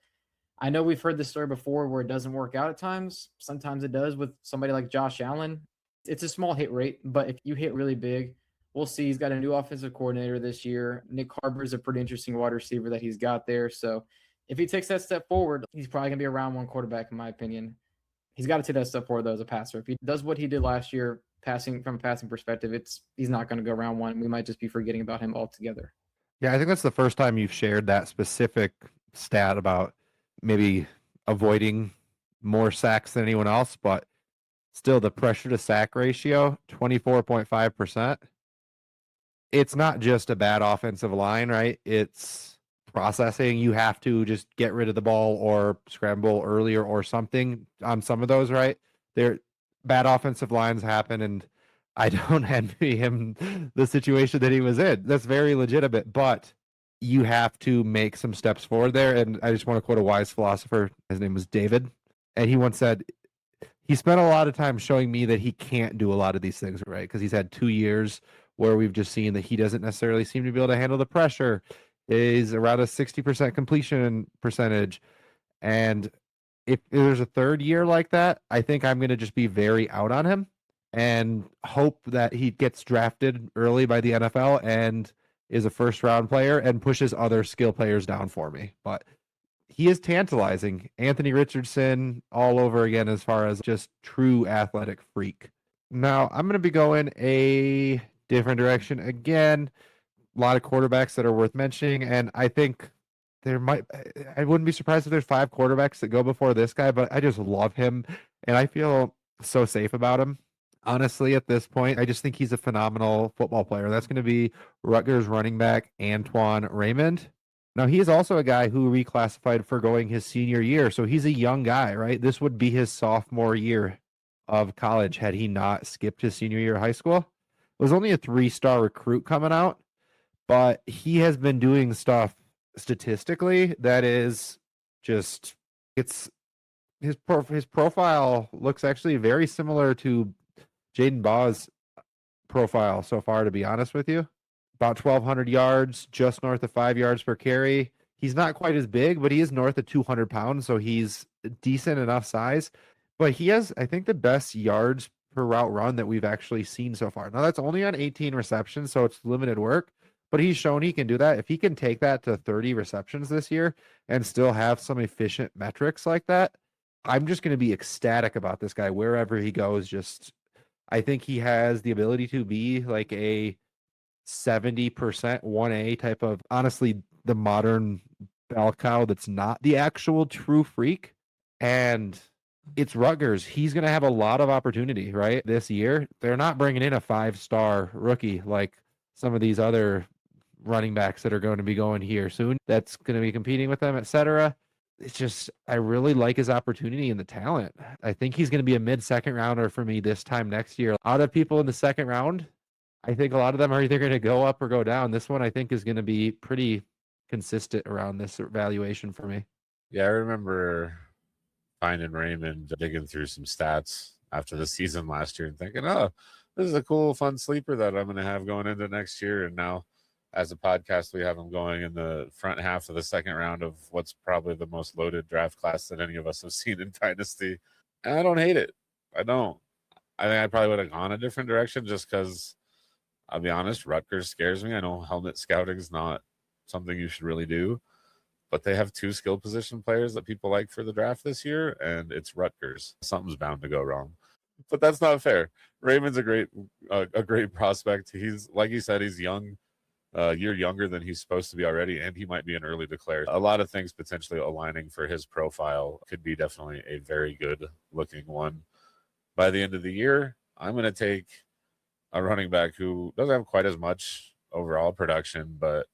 I know we've heard this story before where it doesn't work out at times. Sometimes it does with somebody like Josh Allen. It's a small hit rate, but if you hit really big, we'll see. He's got a new offensive coordinator this year. Nick Harbor is a pretty interesting wide receiver that he's got there. So if he takes that step forward, he's probably going to be a round 1 quarterback, in my opinion. He's got to take that step forward, though, as a passer. If he does what he did last year, passing from a passing perspective, he's not going to go round 1. We might just be forgetting about him altogether. Yeah, I think that's the first time you've shared that specific stat about maybe avoiding more sacks than anyone else, but still the pressure to sack ratio, 24.5%. It's not just a bad offensive line, right? It's processing. You have to just get rid of the ball or scramble earlier or something on some of those, right? There, bad offensive lines happen, and I don't envy him the situation that he was in. That's very legitimate, but you have to make some steps forward there. And I just want to quote a wise philosopher. His name was David. And he once said he spent a lot of time showing me that he can't do a lot of these things, right? Because he's had 2 years where we've just seen that he doesn't necessarily seem to be able to handle the pressure. Is around a 60% completion percentage. And if there's a third year like that, I think I'm going to just be very out on him and hope that he gets drafted early by the NFL and is a first round player and pushes other skill players down for me. But he is tantalizing. Anthony Richardson all over again as far as just true athletic freak. Now, I'm going to be going a different direction again. A lot of quarterbacks that are worth mentioning, and I think I wouldn't be surprised if there's 5 quarterbacks that go before this guy, but I just love him and I feel so safe about him. Honestly, at this point, I just think he's a phenomenal football player. That's going to be Rutgers running back Antoine Raymond. Now, he is also a guy who reclassified for going his senior year. So he's a young guy, right? This would be his sophomore year of college had he not skipped his senior year of high school. It was only a 3-star recruit coming out, but he has been doing stuff statistically that is just it's his profile looks actually very similar to Jaden Baugh's profile so far, to be honest with you. About 1,200 yards, just north of 5 yards per carry. He's not quite as big, but he is north of 200 pounds, so he's decent enough size. But he has, I think, the best yards per route run that we've actually seen so far. Now, that's only on 18 receptions, so it's limited work, but he's shown he can do that. If he can take that to 30 receptions this year and still have some efficient metrics like that, I'm just going to be ecstatic about this guy wherever he goes. Just, I think he has the ability to be like a 70% 1A type of, honestly, the modern bell cow that's not the actual true freak. And it's Rutgers. He's going to have a lot of opportunity, right? This year, they're not bringing in a 5-star rookie like some of these other running backs that are going to be going here soon. That's going to be competing with them, etc. It's just, I really like his opportunity and the talent. I think he's going to be a mid-second rounder for me this time next year. Out of people in the second round, I think a lot of them are either going to go up or go down. This one, I think, is going to be pretty consistent around this evaluation for me. Yeah, I remember finding Raymond digging through some stats after the season last year and thinking, oh, this is a cool, fun sleeper that I'm going to have going into next year. And now, as a podcast, we have him going in the front half of the second round of what's probably the most loaded draft class that any of us have seen in Dynasty. And I don't hate it. I don't. I think I probably would have gone a different direction just because, I'll be honest, Rutgers scares me. I know helmet scouting is not something you should really do, but they have 2 skill position players that people like for the draft this year, and it's Rutgers. Something's bound to go wrong. But that's not fair. Raymond's a great prospect. He's, like you said, he's young, a year younger than he's supposed to be already, and he might be an early declare. A lot of things potentially aligning for his profile. Could be definitely a very good looking one. By the end of the year, I'm going to take a running back who doesn't have quite as much overall production, but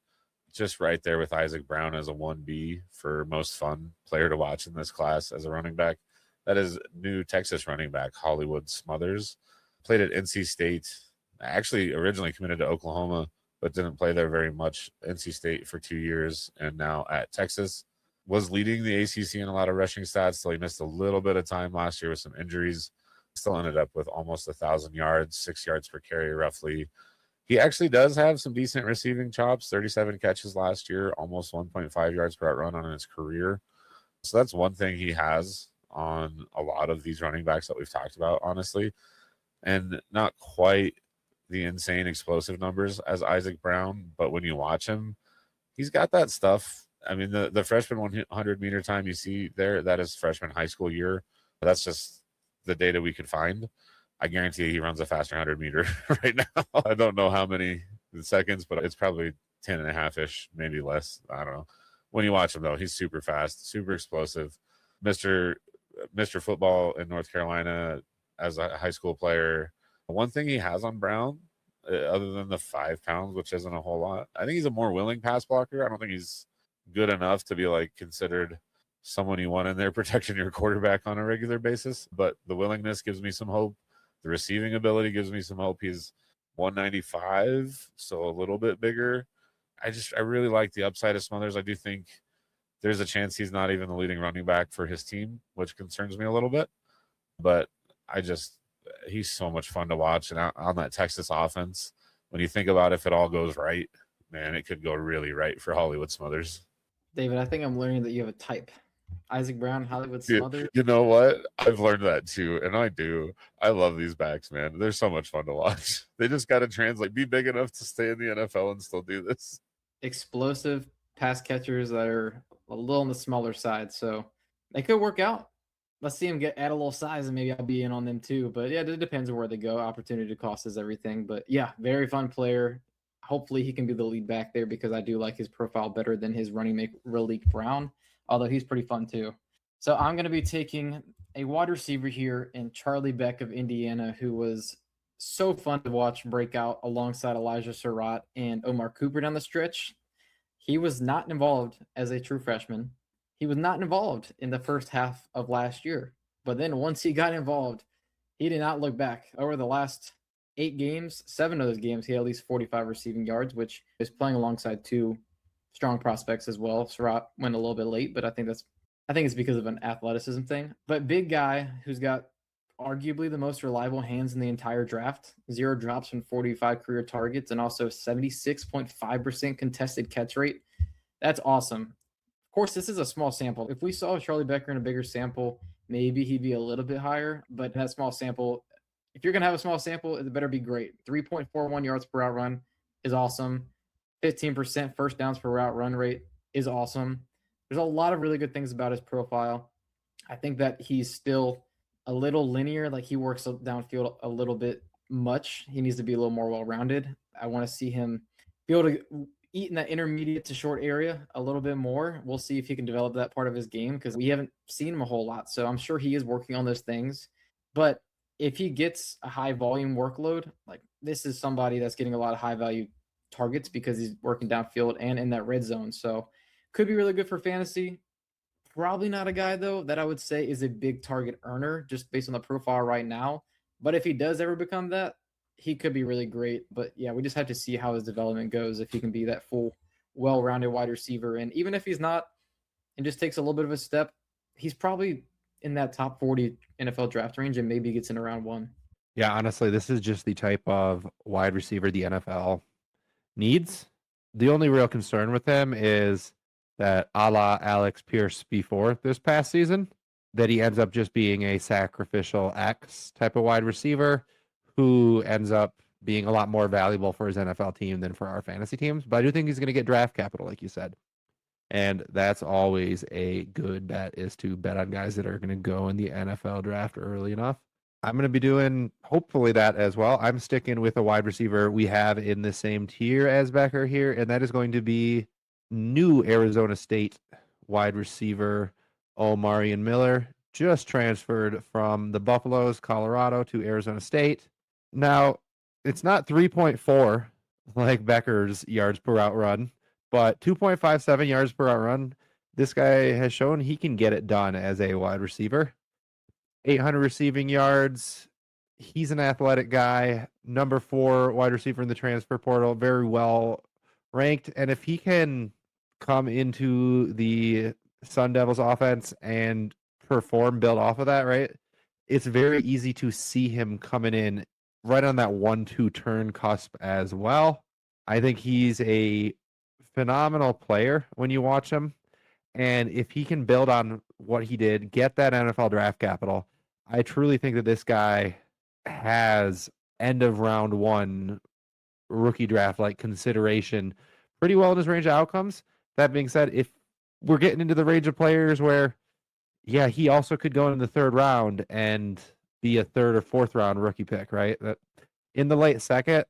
just right there with Isaac Brown as a 1B for most fun player to watch in this class as a running back. That is new Texas running back, Hollywood Smothers. Played at NC State, actually originally committed to Oklahoma, but didn't play there very much. NC State for 2 years, and now at Texas. Was leading the ACC in a lot of rushing stats, so he missed a little bit of time last year with some injuries. Still ended up with almost 1,000 yards, 6 yards per carry roughly. He actually does have some decent receiving chops, 37 catches last year, almost 1.5 yards per run on his career. So that's one thing he has on a lot of these running backs that we've talked about, honestly. And not quite the insane explosive numbers as Isaac Brown, but when you watch him, he's got that stuff. I mean, the freshman 100-meter time you see there, that is freshman high school year. That's just the data we could find. I guarantee he runs a faster 100-meter right now. I don't know how many seconds, but it's probably 10 and a half-ish, maybe less. I don't know. When you watch him, though, he's super fast, super explosive. Mr. Football in North Carolina as a high school player. One thing he has on Brown, other than the 5 pounds, which isn't a whole lot, I think he's a more willing pass blocker. I don't think he's good enough to be like considered someone you want in there protecting your quarterback on a regular basis. But the willingness gives me some hope. The receiving ability gives me some hope. He's 195, so a little bit bigger. I really like the upside of Smothers. I do think there's a chance he's not even the leading running back for his team, which concerns me a little bit. But he's so much fun to watch. And on that Texas offense, when you think about if it all goes right, man, it could go really right for Hollywood Smothers. David, I think I'm learning that you have a type. Isaac Brown, Hollywood Dude, Smothers. you know what? I've learned that too, and I do. I love these backs, man. They're so much fun to watch. They just got to translate, be big enough to stay in the NFL and still do this. Explosive pass catchers that are a little on the smaller side, so they could work out. Let's see them add a little size, and maybe I'll be in on them too. But yeah, it depends on where they go. Opportunity cost is everything. But yeah, very fun player. Hopefully he can be the lead back there because I do like his profile better than his running mate Raleek Brown, although he's pretty fun too. So I'm going to be taking a wide receiver here in Charlie Beck of Indiana, who was so fun to watch break out alongside Elijah Surratt and Omar Cooper down the stretch. He was not involved as a true freshman. He was not involved in the first half of last year. But then once he got involved, he did not look back. Over the last 8 games, 7 of those games, he had at least 45 receiving yards, which is playing alongside 2 strong prospects as well. Surratt went a little bit late, but I think it's because of an athleticism thing. But big guy who's got arguably the most reliable hands in the entire draft. 0 drops from 45 career targets and also 76.5% contested catch rate. That's awesome. Of course, this is a small sample. If we saw Charlie Becker in a bigger sample, maybe he'd be a little bit higher. But in that small sample, if you're going to have a small sample, it better be great. 3.41 yards per route run is awesome. 15% first downs per route run rate is awesome. There's a lot of really good things about his profile. I think that he's still a little linear, like he works downfield a little bit much. He needs to be a little more well-rounded. I want to see him be able to eat in that intermediate to short area a little bit more. We'll see if he can develop that part of his game because we haven't seen him a whole lot. So I'm sure he is working on those things. But if he gets a high volume workload, like this is somebody that's getting a lot of high value targets because he's working downfield and in that red zone. So could be really good for fantasy. Probably not a guy, though, that I would say is a big target earner just based on the profile right now. But if he does ever become that, he could be really great. But yeah, we just have to see how his development goes, if he can be that full, well-rounded wide receiver. And even if he's not and just takes a little bit of a step, he's probably in that top 40 NFL draft range and maybe gets in around 1. Yeah, honestly, this is just the type of wide receiver the NFL needs. The only real concern with him is that a la Alex Pierce before this past season, that he ends up just being a sacrificial X type of wide receiver who ends up being a lot more valuable for his NFL team than for our fantasy teams. But I do think he's going to get draft capital, like you said. And that's always a good bet, is to bet on guys that are going to go in the NFL draft early enough. I'm going to be doing hopefully that as well. I'm sticking with a wide receiver we have in the same tier as Becker here, and that is going to be new Arizona State wide receiver Omarion Miller, just transferred from the Buffaloes, Colorado to Arizona State. Now, it's not 3.4 like Becker's yards per route run, but 2.57 yards per route run. This guy has shown he can get it done as a wide receiver. 800 receiving yards. He's an athletic guy, number 4 wide receiver in the transfer portal, very well ranked. And if he can come into the Sun Devils offense and build off of that, right? It's very easy to see him coming in right on that 1-2 turn cusp as well. I think he's a phenomenal player when you watch him. And if he can build on what he did, get that NFL draft capital, I truly think that this guy has end of round 1 rookie draft like consideration pretty well in his range of outcomes. That being said, if we're getting into the range of players where, yeah, he also could go in the 3rd round and be a 3rd or 4th round rookie pick, right? That in the late 2nd,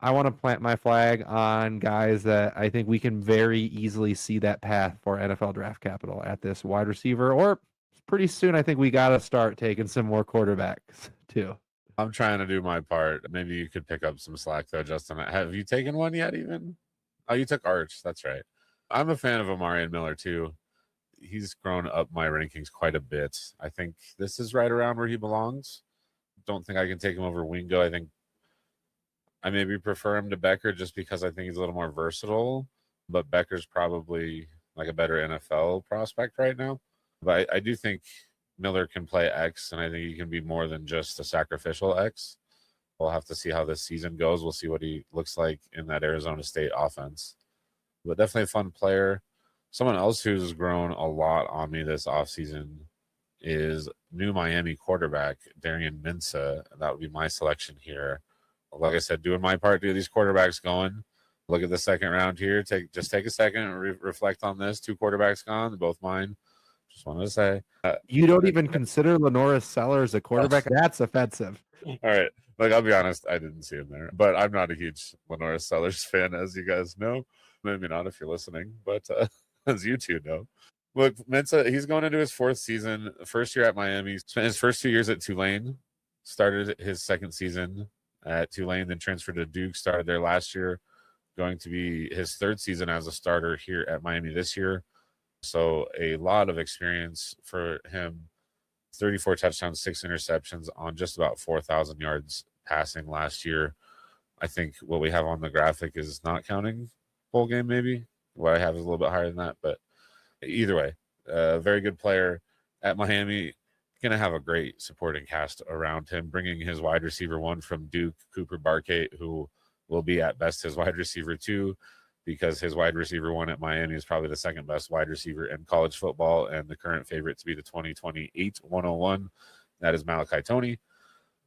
I want to plant my flag on guys that I think we can very easily see that path for NFL draft capital at this wide receiver, or pretty soon I think we got to start taking some more quarterbacks too. I'm trying to do my part. Maybe you could pick up some slack though, Justin. Have you taken one yet even? Oh, you took Arch. That's right. I'm a fan of Omarion Miller too. He's grown up my rankings quite a bit. I think this is right around where he belongs. Don't think I can take him over Wingo. I think I maybe prefer him to Becker just because I think he's a little more versatile, but Becker's probably like a better NFL prospect right now. But I do think Miller can play X, and I think he can be more than just a sacrificial X. We'll have to see how this season goes. We'll see what he looks like in that Arizona State offense. But definitely a fun player. Someone else who's grown a lot on me this offseason is new Miami quarterback Darian Minsa. That would be my selection here. Like I said, doing my part to get these quarterbacks going. Look at the second round here. Take a second and reflect on this. 2 quarterbacks gone, both mine. Just wanted to say. You don't even consider Lenoris Sellers a quarterback? That's offensive. All right. Like, I'll be honest, I didn't see him there. But I'm not a huge Lenoris Sellers fan, as you guys know. Maybe not if you're listening, but as you two know. Look, Mensa, he's going into his 4th season. First year at Miami. Spent his first 2 years at Tulane. Started his 2nd season at Tulane, then transferred to Duke. Started there last year. Going to be his 3rd season as a starter here at Miami this year. So a lot of experience for him. 34 touchdowns, 6 interceptions on just about 4,000 yards passing last year. I think what we have on the graphic is not counting bowl game, maybe. What I have is a little bit higher than that, but either way, a very good player at Miami. Going to have a great supporting cast around him, bringing his wide receiver 1 from Duke, Cooper Barkate, who will be at best his wide receiver 2, because his wide receiver 1 at Miami is probably the 2nd best wide receiver in college football and the current favorite to be the 2028 101. That is Malachi Toney.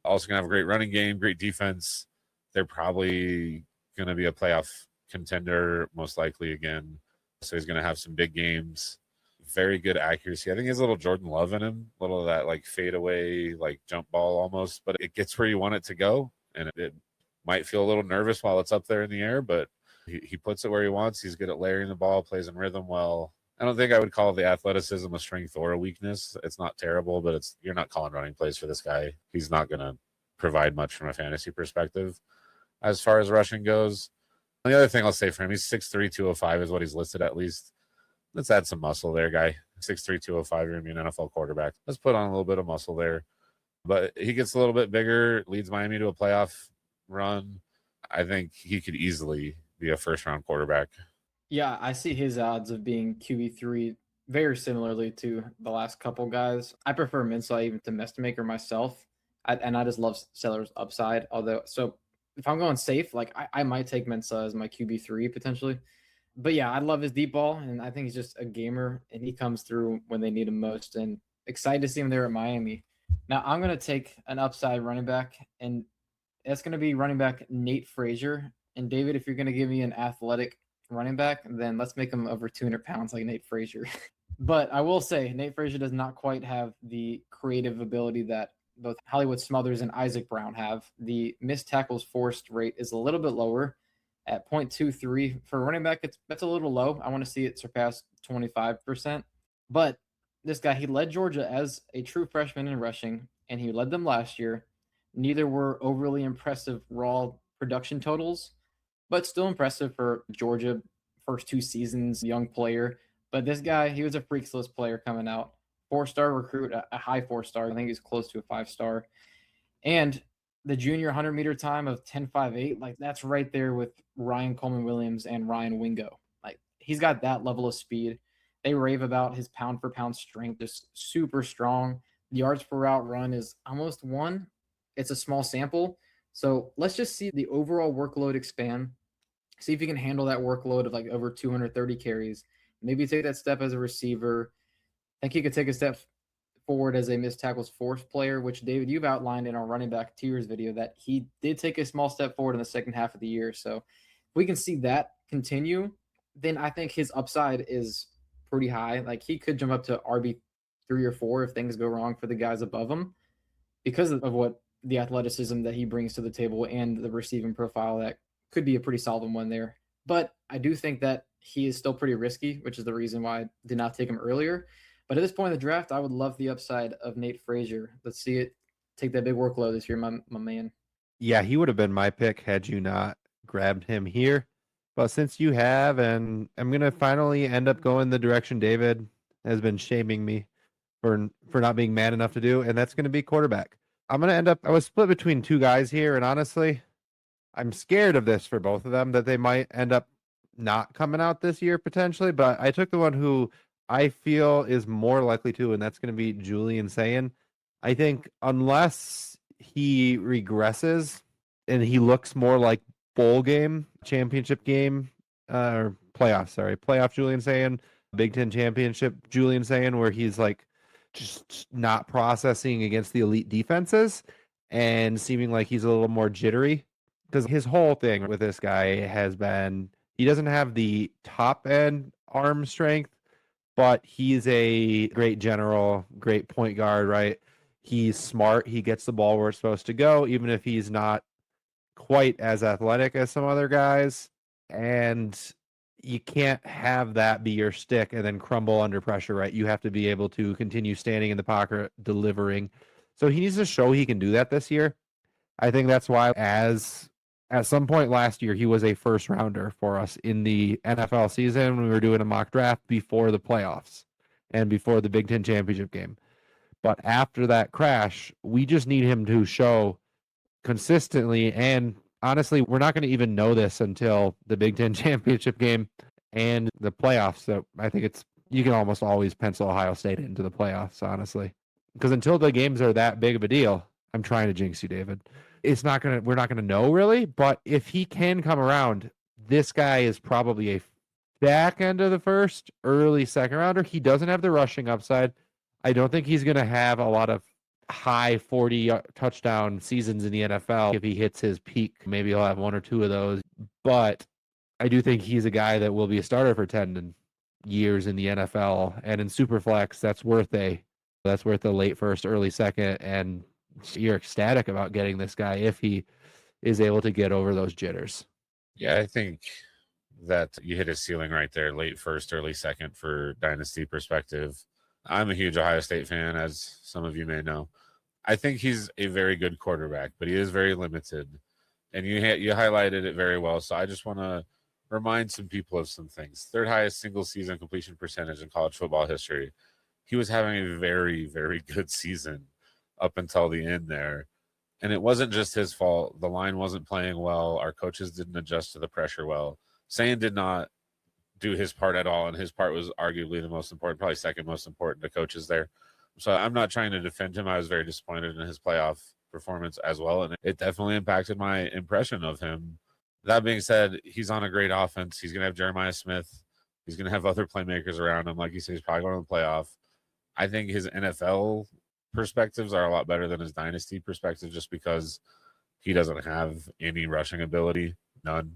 Also going to have a great running game, great defense. They're probably going to be a playoff contender, most likely again. So he's going to have some big games. Very good accuracy. I think he has a little Jordan Love in him, a little of that like fade away, like jump ball almost, but it gets where you want it to go. And it might feel a little nervous while it's up there in the air, but he puts it where he wants. He's good at layering the ball, plays in rhythm well. I don't think I would call the athleticism a strength or a weakness. It's not terrible, but you're not calling running plays for this guy. He's not going to provide much from a fantasy perspective. As far as rushing goes, the other thing I'll say for him, he's 6'3", 205 is what he's listed at least. Let's add some muscle there, guy. 6'3", 205, you're going to be an NFL quarterback. Let's put on a little bit of muscle there. But he gets a little bit bigger, leads Miami to a playoff run. I think he could easily be a first-round quarterback. Yeah, I see his odds of being QB3 very similarly to the last couple guys. I prefer Minshew even to Mestamaker myself, and I just love Sellers' upside. Although, so if I'm going safe, like I might take Minshew as my QB3 potentially. But yeah, I love his deep ball, and I think he's just a gamer, and he comes through when they need him most. And excited to see him there at Miami. Now I'm going to take an upside running back, and that's going to be running back Nate Frazier. And David, if you're going to give me an athletic running back, then let's make him over 200 pounds like Nate Frazier. But I will say, Nate Frazier does not quite have the creative ability that both Hollywood Smothers and Isaac Brown have. The missed tackles forced rate is a little bit lower at 0.23. For a running back, that's a little low. I want to see it surpass 25%. But this guy, he led Georgia as a true freshman in rushing, and he led them last year. Neither were overly impressive raw production totals, but still impressive for Georgia first 2 seasons, young player. But this guy, he was a freaks list player coming out. 4-star recruit, a high 4-star. I think he's close to a 5-star. And the junior 100-meter time of 10.58, like that's right there with Ryan Coleman-Williams and Ryan Wingo. Like he's got that level of speed. They rave about his pound-for-pound strength, just super strong. The yards per route run is almost 1. It's a small sample. So let's just see the overall workload expand. See if you can handle that workload of like over 230 carries. Maybe take that step as a receiver. I think he could take a step forward as a missed tackles forced player, which, David, you've outlined in our running back tiers video that he did take a small step forward in the second half of the year. So if we can see that continue, then I think his upside is pretty high. Like he could jump up to RB3 or 4 if things go wrong for the guys above him because of what the athleticism that he brings to the table and the receiving profile that could be a pretty solid one there. But I do think that he is still pretty risky, which is the reason why I did not take him earlier. But at this point in the draft, I would love the upside of Nate Frazier. Let's see it take that big workload this year, my man. Yeah, he would have been my pick had you not grabbed him here. But since you have, and I'm going to finally end up going the direction David has been shaming me for not being man enough to do, and that's going to be quarterback. I'm going to end up, I was split between 2 guys here, and honestly, I'm scared of this for both of them, that they might end up not coming out this year potentially, but I took the one who I feel is more likely to, and that's going to be Julian Sayin. I think unless he regresses and he looks more like bowl game, championship game, or playoff Julian Sayin, Big Ten championship Julian Sayin, where he's like just not processing against the elite defenses and seeming like he's a little more jittery. Because his whole thing with this guy has been he doesn't have the top end arm strength, but he's a great general, great point guard, right? He's smart. He gets the ball where it's supposed to go, even if he's not quite as athletic as some other guys. And you can't have that be your stick and then crumble under pressure, right? You have to be able to continue standing in the pocket, delivering. So he needs to show he can do that this year. I think that's why, as at some point last year, he was a first rounder for us in the NFL season when we were doing a mock draft before the playoffs and before the Big Ten championship game. But after that crash, we just need him to show consistently. And honestly, we're not going to even know this until the Big Ten championship game and the playoffs. So I think you can almost always pencil Ohio State into the playoffs, honestly, because until the games are that big of a deal, I'm trying to jinx you, David. We're not gonna know really, but if he can come around, this guy is probably a back end of the first, early second rounder. He doesn't have the rushing upside. I don't think he's gonna have a lot of high 40 touchdown seasons in the NFL. If he hits his peak, maybe he'll have one or two of those. But I do think he's a guy that will be a starter for 10 years in the NFL, and in Superflex, that's worth a late first, early second, and you're ecstatic about getting this guy if he is able to get over those jitters. Yeah, I think that you hit a ceiling right there, late first, early second for Dynasty perspective. I'm a huge Ohio State fan, as some of you may know. I think he's a very good quarterback, but he is very limited. And you highlighted it very well. So I just want to remind some people of some things. Third highest single season completion percentage in college football history. He was having a very, very good season up until the end there. And it wasn't just his fault. The line wasn't playing well. Our coaches didn't adjust to the pressure well. Sayin did not do his part at all, and his part was arguably the most important, probably second most important to coaches there. So I'm not trying to defend him. I was very disappointed in his playoff performance as well, and it definitely impacted my impression of him. That being said, he's on a great offense. He's going to have Jeremiah Smith. He's going to have other playmakers around him. Like you said, he's probably going to the playoff. I think his NFL perspectives are a lot better than his Dynasty perspective just because he doesn't have any rushing ability. None.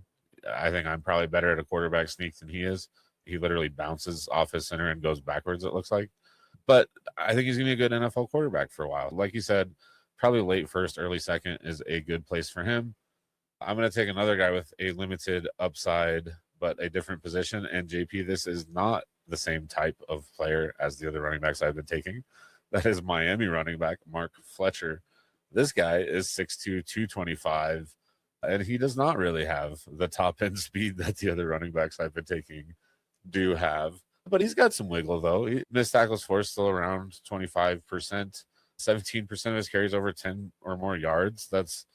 I think I'm probably better at a quarterback sneak than he is. He literally bounces off his center and goes backwards, it looks like. But I think he's going to be a good NFL quarterback for a while. Like you said, probably late first, early second is a good place for him. I'm going to take another guy with a limited upside, but a different position. And JP, this is not the same type of player as the other running backs I've been taking. That is Miami running back Mark Fletcher. This guy is 6'2", 225, and he does not really have the top end speed that the other running backs I've been taking do have. But he's got some wiggle, though. Missed tackles forced still around 25%. 17% of his carries over 10 or more yards. That's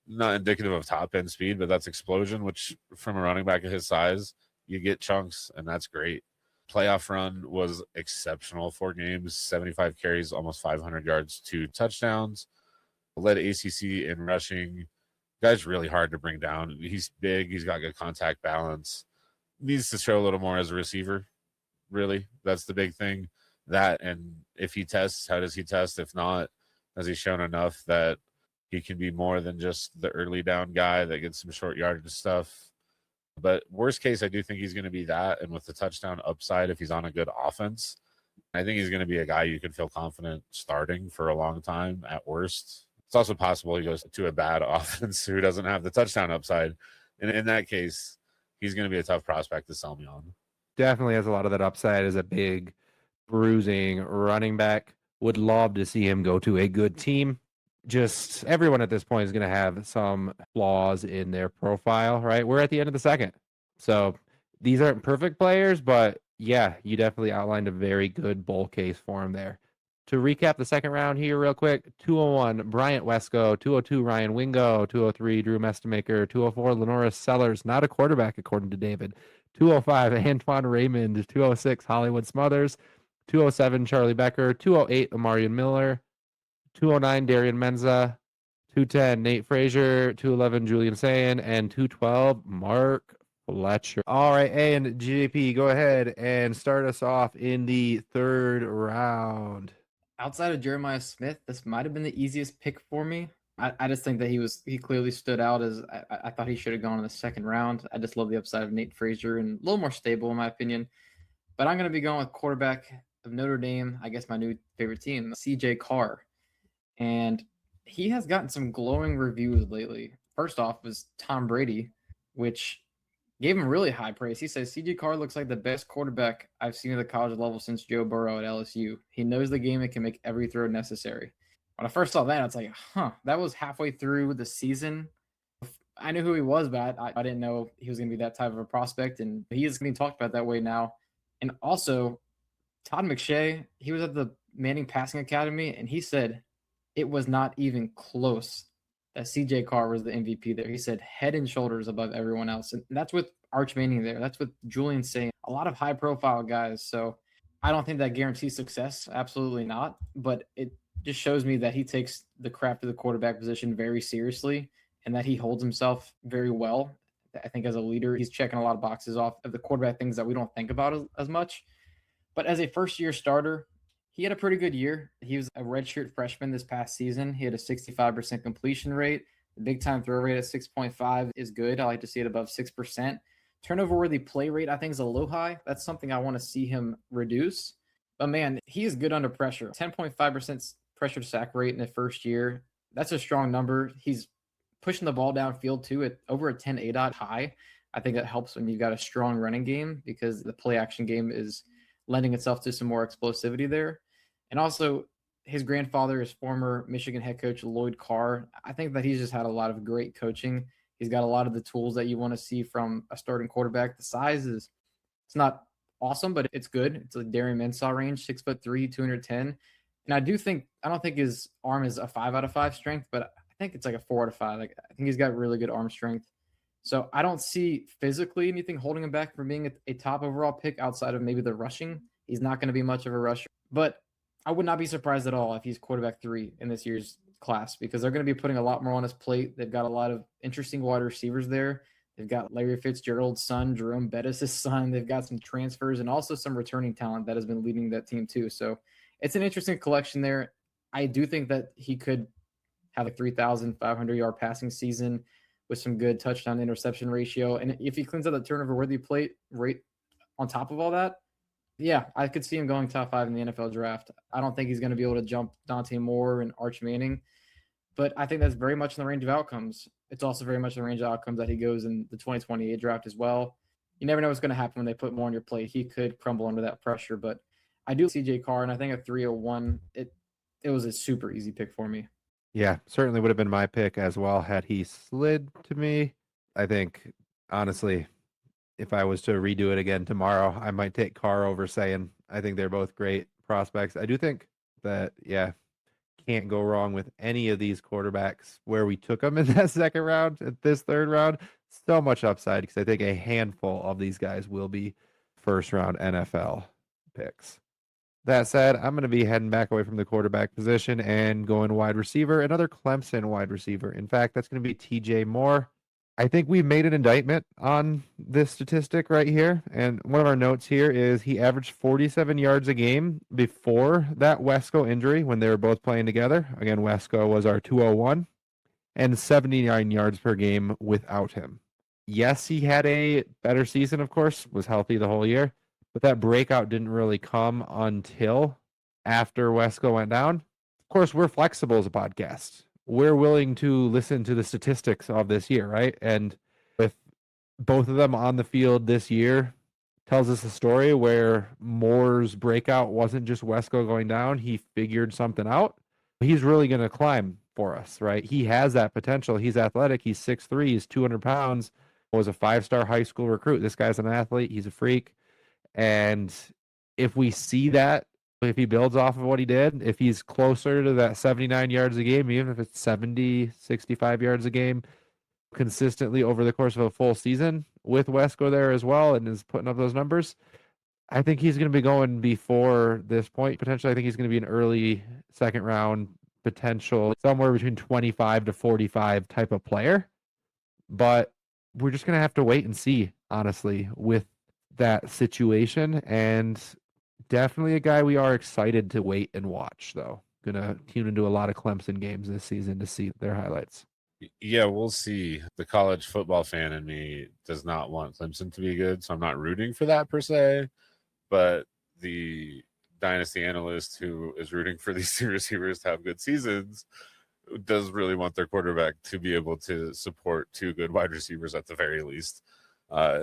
not indicative of top end speed, but that's explosion, which from a running back of his size, you get chunks, and that's great. Playoff run was exceptional. 4 games, 75 carries, almost 500 yards, 2 touchdowns. Led ACC in rushing. Guy's really hard to bring down. He's big. He's got good contact balance. Needs to show a little more as a receiver, really. That's the big thing. That, and if he tests, how does he test? If not, has he shown enough that he can be more than just the early down guy that gets some short yardage stuff? But worst case, I do think he's going to be that. And with the touchdown upside, if he's on a good offense, I think he's going to be a guy you can feel confident starting for a long time at worst. It's also possible he goes to a bad offense who doesn't have the touchdown upside. And in that case, he's going to be a tough prospect to sell me on. Definitely has a lot of that upside as a big, bruising running back. Would love to see him go to a good team. Just everyone at this point is going to have some flaws in their profile, right? We're at the end of the second. So these aren't perfect players, but yeah, you definitely outlined a very good bull case for him there. To recap the second round here real quick, 201, Bryant Wesco, 202, Ryan Wingo, 203, Drew Mestemaker, 204, Lenora Sellers, not a quarterback according to David, 205, Antoine Raymond, 206, Hollywood Smothers, 207, Charlie Becker, 208, Amarian Miller, 209, Darian Menza, 210, Nate Frazier, 211, Julian Sayin, and 212, Mark Fletcher. All right, and JP, go ahead and start us off in the third round. Outside of Jeremiah Smith, this might have been the easiest pick for me. I just think that he clearly stood out as I thought he should have gone in the second round. I just love the upside of Nate Frazier and a little more stable in my opinion. But I'm going to be going with quarterback of Notre Dame, I guess my new favorite team, CJ Carr. And he has gotten some glowing reviews lately. First off was Tom Brady, which gave him really high praise. He says CJ Carr looks like the best quarterback I've seen at the college level since Joe Burrow at LSU. He knows the game and can make every throw necessary. When I first saw that, I was like, that was halfway through the season. I knew who he was, but I didn't know he was going to be that type of a prospect. And he is being talked about that way now. And also, Todd McShay, he was at the Manning Passing Academy, and he said it was not even close that CJ Carr was the MVP there. He said head and shoulders above everyone else. And that's with Arch Manning there. That's with Julian saying a lot of high profile guys. So I don't think that guarantees success. Absolutely not. But it just shows me that he takes the craft of the quarterback position very seriously and that he holds himself very well. I think as a leader, he's checking a lot of boxes off of the quarterback things that we don't think about as much. But as a first-year starter, he had a pretty good year. He was a redshirt freshman this past season. He had a 65% completion rate. The big-time throw rate at 6.5 is good. I like to see it above 6%. Turnover-worthy play rate, I think, is a little high. That's something I want to see him reduce. But, man, he is good under pressure. 10.5% pressure to sack rate in the first year. That's a strong number. He's pushing the ball downfield, too, at over a 10 ADOT high. I think that helps when you've got a strong running game because the play-action game is lending itself to some more explosivity there. And also, his grandfather is former Michigan head coach Lloyd Carr. I think that he's just had a lot of great coaching. He's got a lot of the tools that you want to see from a starting quarterback. The size it's not awesome, but it's good. It's like Darian Mensah range, 6'3", 210. And I don't think his arm is a 5 out of 5 strength, but I think it's like a 4 out of 5. Like, I think he's got really good arm strength. So I don't see physically anything holding him back from being a top overall pick outside of maybe the rushing. He's not going to be much of a rusher, but I would not be surprised at all if he's quarterback 3 in this year's class because they're going to be putting a lot more on his plate. They've got a lot of interesting wide receivers there. They've got Larry Fitzgerald's son, Jerome Bettis' son. They've got some transfers and also some returning talent that has been leading that team too. So it's an interesting collection there. I do think that he could have a 3,500-yard passing season with some good touchdown interception ratio. And if he cleans out the turnover-worthy plate rate on top of all that, yeah, I could see him going top 5 in the NFL draft. I don't think he's going to be able to jump Dante Moore and Arch Manning, but I think that's very much in the range of outcomes. It's also very much in the range of outcomes that he goes in the 2028 draft as well. You never know what's going to happen when they put more on your plate. He could crumble under that pressure, but I do CJ Carr, and I think at 301, it was a super easy pick for me. Yeah, certainly would have been my pick as well had he slid to me. I think, honestly, if I was to redo it again tomorrow, I might take Carr over Sayin. I think they're both great prospects. I do think that, can't go wrong with any of these quarterbacks where we took them in that second round, at this third round. So much upside because I think a handful of these guys will be first-round NFL picks. That said, I'm going to be heading back away from the quarterback position and going wide receiver, another Clemson wide receiver. In fact, that's going to be TJ Moore. I think we've made an indictment on this statistic right here. And one of our notes here is he averaged 47 yards a game before that Wesco injury when they were both playing together. Again, Wesco was our 201 and 79 yards per game without him. Yes, he had a better season, of course, was healthy the whole year. But that breakout didn't really come until after Wesco went down. Of course, we're flexible as a podcast. We're willing to listen to the statistics of this year, right? And with both of them on the field this year, tells us a story where Moore's breakout wasn't just Wesco going down. He figured something out. He's really going to climb for us, right? He has that potential. He's athletic. He's 6'3", he's 200 pounds, was a 5-star high school recruit. This guy's an athlete. He's a freak. And if we see that if he builds off of what he did, if he's closer to that 79 yards a game, even if it's 70, 65 yards a game consistently over the course of a full season with Wesco there as well and is putting up those numbers, I think he's going to be going before this point. Potentially, I think he's going to be an early second round potential, somewhere between 25 to 45 type of player. But we're just going to have to wait and see, honestly, with that situation. And definitely a guy we are excited to wait and watch, though. Going to tune into a lot of Clemson games this season to see their highlights. Yeah, we'll see. The college football fan in me does not want Clemson to be good, so I'm not rooting for that per se. But the Dynasty analyst who is rooting for these two receivers to have good seasons does really want their quarterback to be able to support two good wide receivers at the very least.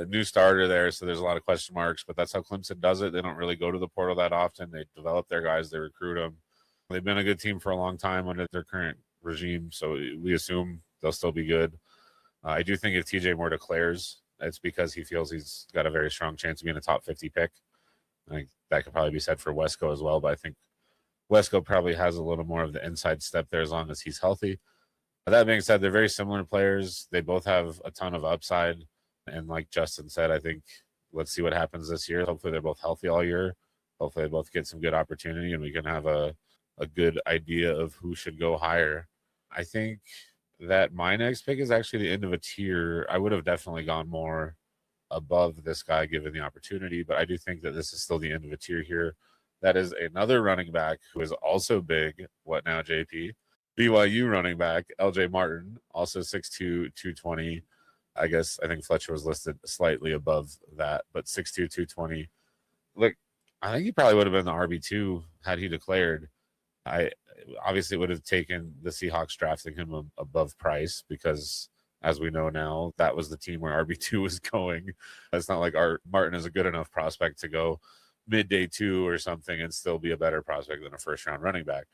New starter there, so there's a lot of question marks, but that's how Clemson does it. They don't really go to the portal that often. They develop their guys, they recruit them. They've been a good team for a long time under their current regime, so we assume they'll still be good. I do think if TJ Moore declares, it's because he feels he's got a very strong chance of being a top 50 pick. I think that could probably be said for Wesco as well, but I think Wesco probably has a little more of the inside step there as long as he's healthy. That being said, they're very similar players. They both have a ton of upside. And like Justin said, I think let's see what happens this year. Hopefully they're both healthy all year. Hopefully they both get some good opportunity and we can have a good idea of who should go higher. I think that my next pick is actually the end of a tier. I would have definitely gone more above this guy given the opportunity, but I do think that this is still the end of a tier here. That is another running back who is also big. What now, JP? BYU running back, LJ Martin, also 6'2", 220. I think Fletcher was listed slightly above that, but 6'2", 220. Look, I think he probably would have been the RB2 had he declared. I obviously would have taken the Seahawks drafting him above price because, as we know now, that was the team where RB2 was going. It's not like Martin is a good enough prospect to go midday 2 or something and still be a better prospect than a first-round running back.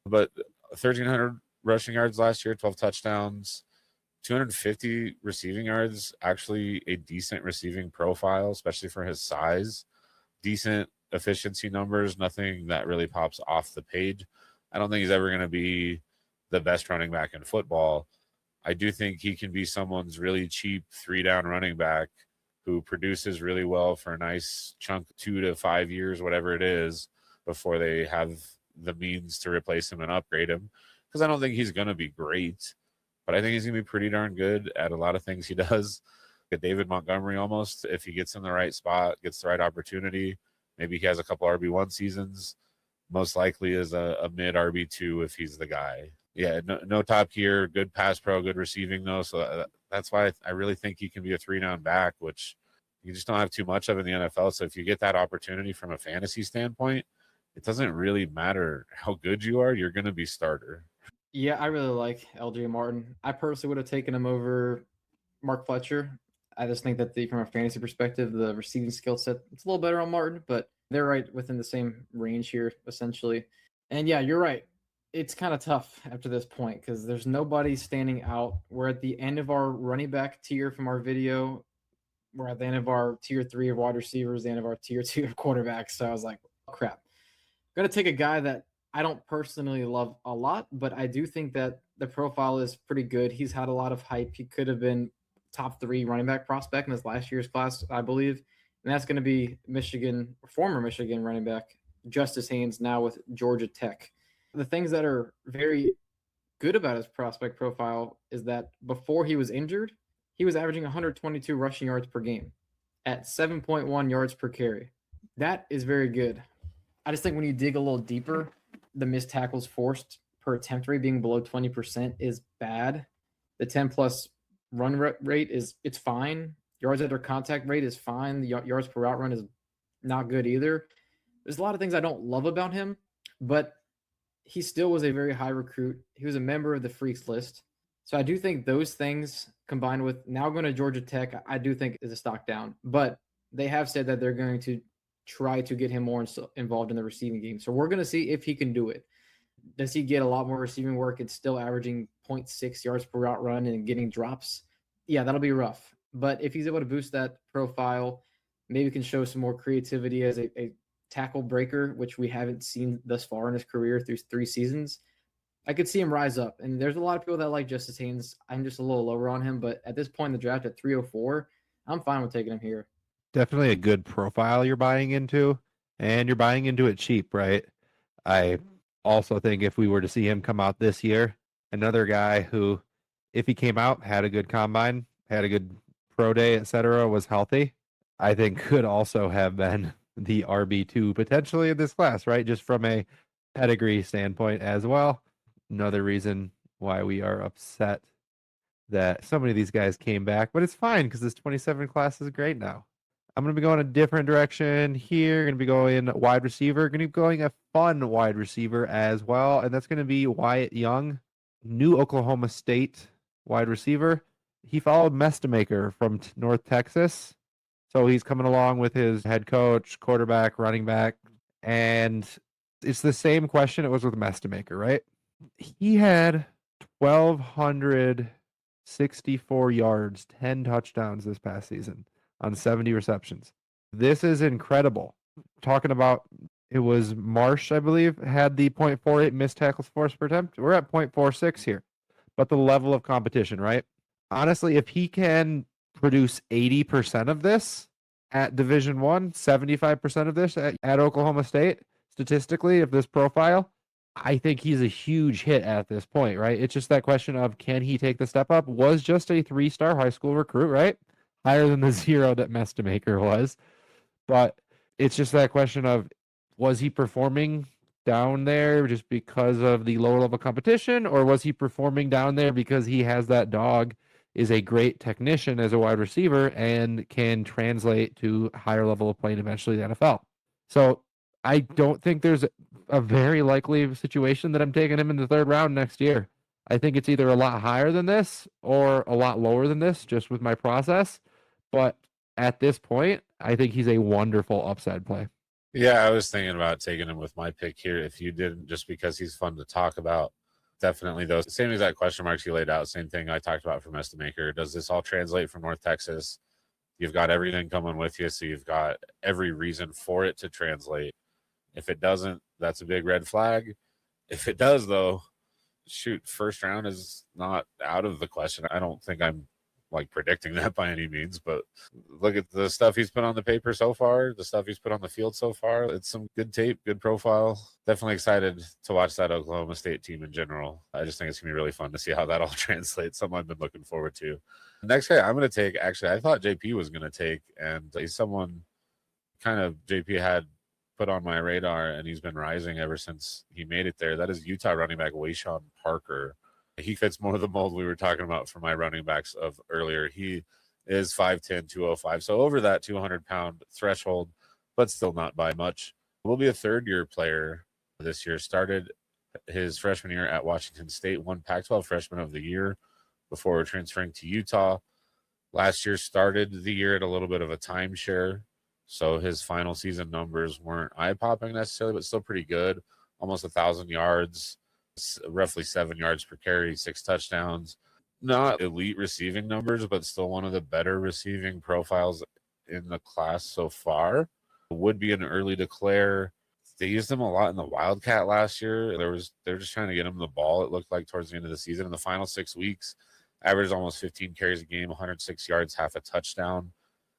But 1,300 rushing yards last year, 12 touchdowns, 250 receiving yards, actually a decent receiving profile, especially for his size. Decent efficiency numbers, nothing that really pops off the page. I don't think he's ever going to be the best running back in football. I do think he can be someone's really cheap 3-down running back who produces really well for a nice chunk, 2 to 5 years, whatever it is, before they have the means to replace him and upgrade him. Because I don't think he's going to be great, but I think he's going to be pretty darn good at a lot of things he does. Like David Montgomery almost, if he gets in the right spot, gets the right opportunity, maybe he has a couple RB1 seasons, most likely is a mid RB2 if he's the guy. Yeah, no top tier, good pass pro, good receiving though. So that's why I really think he can be a 3-down back, which you just don't have too much of in the NFL. So if you get that opportunity from a fantasy standpoint, it doesn't really matter how good you are. You're going to be starter. Yeah, I really like LJ Martin. I personally would have taken him over Mark Fletcher. I just think that from a fantasy perspective, the receiving skill set, it's a little better on Martin, but they're right within the same range here, essentially. And yeah, you're right. It's kind of tough after this point because there's nobody standing out. We're at the end of our running back tier from our video. We're at the end of our tier 3 of wide receivers, the end of our tier 2 of quarterbacks. So I was like, oh, crap. I'm going to take a guy that I don't personally love a lot, but I do think that the profile is pretty good. He's had a lot of hype. He could have been top 3 running back prospect in this last year's class, I believe. And that's going to be former Michigan running back, Justice Haynes, now with Georgia Tech. The things that are very good about his prospect profile is that before he was injured, he was averaging 122 rushing yards per game at 7.1 yards per carry. That is very good. I just think when you dig a little deeper, the missed tackles forced per attempt rate being below 20% is bad. The 10-plus run rate it's fine. Yards after contact rate is fine. The yards per route run is not good either. There's a lot of things I don't love about him, but he still was a very high recruit. He was a member of the Freaks list. So I do think those things combined with now going to Georgia Tech, I do think is a stock down. But they have said that they're going to try to get him more involved in the receiving game. So we're going to see if he can do it. Does he get a lot more receiving work? It's still averaging 0.6 yards per route run and getting drops. Yeah, that'll be rough. But if he's able to boost that profile, maybe can show some more creativity as a tackle breaker, which we haven't seen thus far in his career through 3 seasons. I could see him rise up. And there's a lot of people that like Justice Haynes. I'm just a little lower on him, but at this point in the draft at 304, I'm fine with taking him here. Definitely a good profile you're buying into, and you're buying into it cheap, right? I also think if we were to see him come out this year, another guy who, if he came out, had a good combine, had a good pro day, etc., was healthy, I think could also have been the RB2 potentially in this class, right? Just from a pedigree standpoint as well. Another reason why we are upset that so many of these guys came back, but it's fine because this 27 class is great now. I'm going to be going a different direction here. Going to be going wide receiver. Going to be going a fun wide receiver as well, and that's going to be Wyatt Young, new Oklahoma State wide receiver. He followed Mestamaker from North Texas, so he's coming along with his head coach, quarterback, running back, and it's the same question it was with Mestamaker, right? He had 1,264 yards, 10 touchdowns this past season on 70 receptions. This is incredible. Talking about, it was Marsh, I believe, had the 0.48 missed tackles force per attempt. We're at 0.46 here. But the level of competition, right? Honestly, if he can produce 80% of this at Division I, 75% of this at Oklahoma State, statistically, of this profile, I think he's a huge hit at this point, right? It's just that question of, can he take the step up? Was just a 3-star high school recruit, right? Higher than the 0 that Mestamaker was. But it's just that question of, was he performing down there just because of the lower level competition, or was he performing down there because he has that dog, is a great technician as a wide receiver, and can translate to higher level of playing eventually the NFL? So I don't think there's a very likely situation that I'm taking him in the 3rd round next year. I think it's either a lot higher than this or a lot lower than this, just with my process. But at this point, I think he's a wonderful upside play. Yeah, I was thinking about taking him with my pick here if you didn't, just because he's fun to talk about. Definitely those same exact question marks you laid out. Same thing I talked about for Mestamaker. Does this all translate from North Texas? You've got everything coming with you, so you've got every reason for it to translate. If it doesn't, that's a big red flag. If it does, though, shoot, 1st round is not out of the question. I don't think I'm like predicting that by any means, but look at the stuff he's put on the paper so far, the stuff he's put on the field so far. It's some good tape, good profile. Definitely excited to watch that Oklahoma State team in general. I just think it's gonna be really fun to see how that all translates. Something I've been looking forward to. The next guy I'm going to take, actually, I thought JP was going to take, and he's someone kind of JP had put on my radar, and he's been rising ever since he made it there. That is Utah running back Wayshawn Parker. He fits more of the mold we were talking about for my running backs of earlier. He is 5'10", 205, so over that 200-pound threshold, but still not by much. Will be a 3rd-year player this year. Started his freshman year at Washington State, won Pac-12 Freshman of the Year before transferring to Utah. Last year started the year at a little bit of a timeshare, so his final season numbers weren't eye-popping necessarily, but still pretty good. Almost 1,000 yards, roughly 7 yards per carry, 6 touchdowns. Not elite receiving numbers, but still one of the better receiving profiles in the class so far. Would be an early declare. They used him a lot in the Wildcat last year. They're just trying to get him the ball, it looked like, towards the end of the season. In the final 6 weeks, averaged almost 15 carries a game, 106 yards, half a touchdown.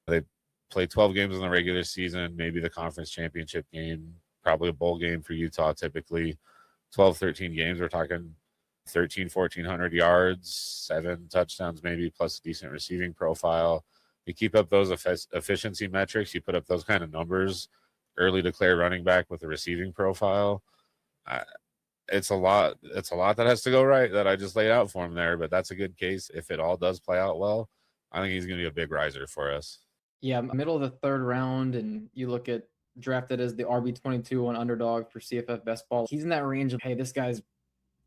They played 12 games in the regular season, maybe the conference championship game, probably a bowl game for Utah typically. 12, 13 games, we're talking 1,400 yards, 7 touchdowns maybe, plus a decent receiving profile. You keep up those efficiency metrics, you put up those kind of numbers, early declare running back with a receiving profile. It's a lot that has to go right that I just laid out for him there, but that's a good case. If it all does play out well, I think he's going to be a big riser for us. Yeah, middle of the 3rd round, and you look at drafted as the RB22 on Underdog for CFF Best Ball. He's in that range of, hey, this guy's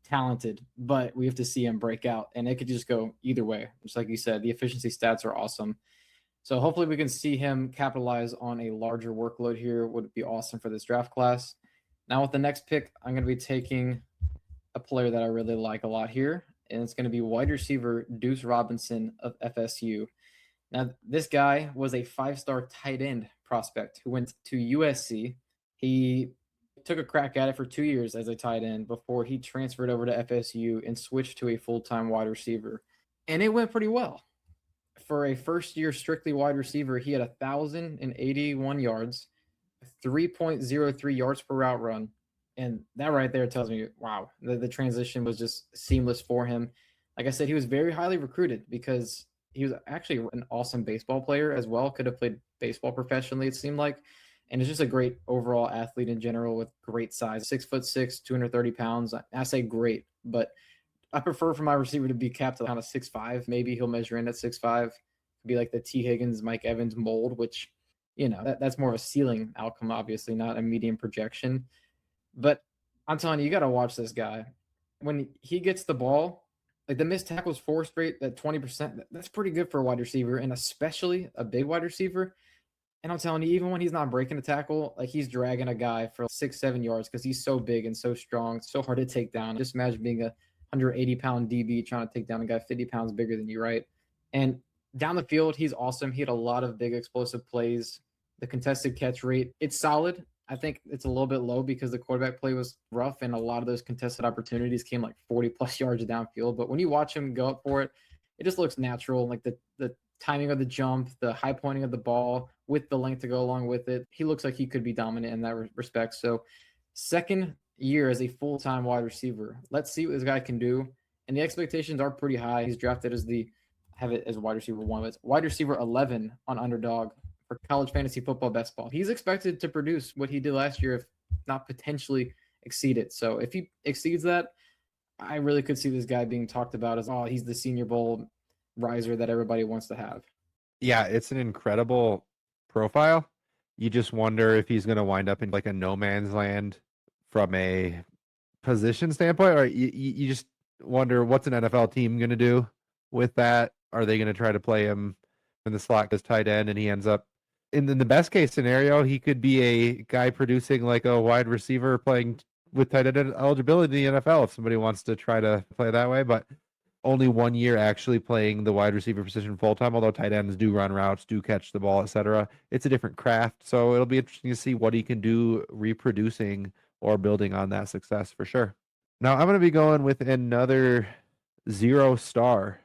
talented, but we have to see him break out, and it could just go either way. Just like you said, the efficiency stats are awesome. So hopefully we can see him capitalize on a larger workload here. Would be awesome for this draft class. Now with the next pick, I'm going to be taking a player that I really like a lot here, and it's going to be wide receiver Deuce Robinson of FSU. Now, this guy was a 5-star tight end prospect who went to USC. He took a crack at it for 2 years as a tight end before he transferred over to FSU and switched to a full-time wide receiver. And it went pretty well. For a first-year strictly wide receiver, he had 1,081 yards, 3.03 yards per route run. And that right there tells me, wow, the transition was just seamless for him. Like I said, he was very highly recruited because he was actually an awesome baseball player as well. Could have played baseball professionally, it seemed like. And it's just a great overall athlete in general with great size. 6'6", 230 pounds. I say great, but I prefer for my receiver to be capped at kind of 6'5". Maybe he'll measure in at 6'5". Be like the T. Higgins, Mike Evans mold, which, that's more of a ceiling outcome, obviously, not a medium projection. But I'm telling you, you got to watch this guy. When he gets the ball, like the missed tackles 4 straight, that 20%, that's pretty good for a wide receiver, and especially a big wide receiver. And I'm telling you, even when he's not breaking a tackle, like he's dragging a guy for 6-7 yards because he's so big and so strong, so hard to take down. Just imagine being a 180-pound DB trying to take down a guy 50 pounds bigger than you, right? And down the field, he's awesome. He had a lot of big explosive plays. The contested catch rate, it's solid. I think it's a little bit low because the quarterback play was rough and a lot of those contested opportunities came like 40-plus yards downfield. But when you watch him go up for it, it just looks natural. Like the timing of the jump, the high pointing of the ball with the length to go along with it. He looks like he could be dominant in that respect. So second year as a full-time wide receiver. Let's see what this guy can do. And the expectations are pretty high. He's drafted as have it as wide receiver 1. It's wide receiver 11 on Underdog for college fantasy football best ball. He's expected to produce what he did last year, if not potentially exceed it. So if he exceeds that, I really could see this guy being talked about as, he's the Senior Bowl riser that everybody wants to have. Yeah, it's an incredible profile. You just wonder if he's going to wind up in like a no man's land from a position standpoint, or you just wonder what's an NFL team going to do with that. Are they going to try to play him in the slot as tight end and he ends up in the best case scenario, he could be a guy producing like a wide receiver playing with tight end eligibility in the NFL if somebody wants to try to play that way, but only 1 year actually playing the wide receiver position full time, although tight ends do run routes, do catch the ball, etc. It's a different craft. So it'll be interesting to see what he can do reproducing or building on that success for sure. Now I'm going to be going with another 0-star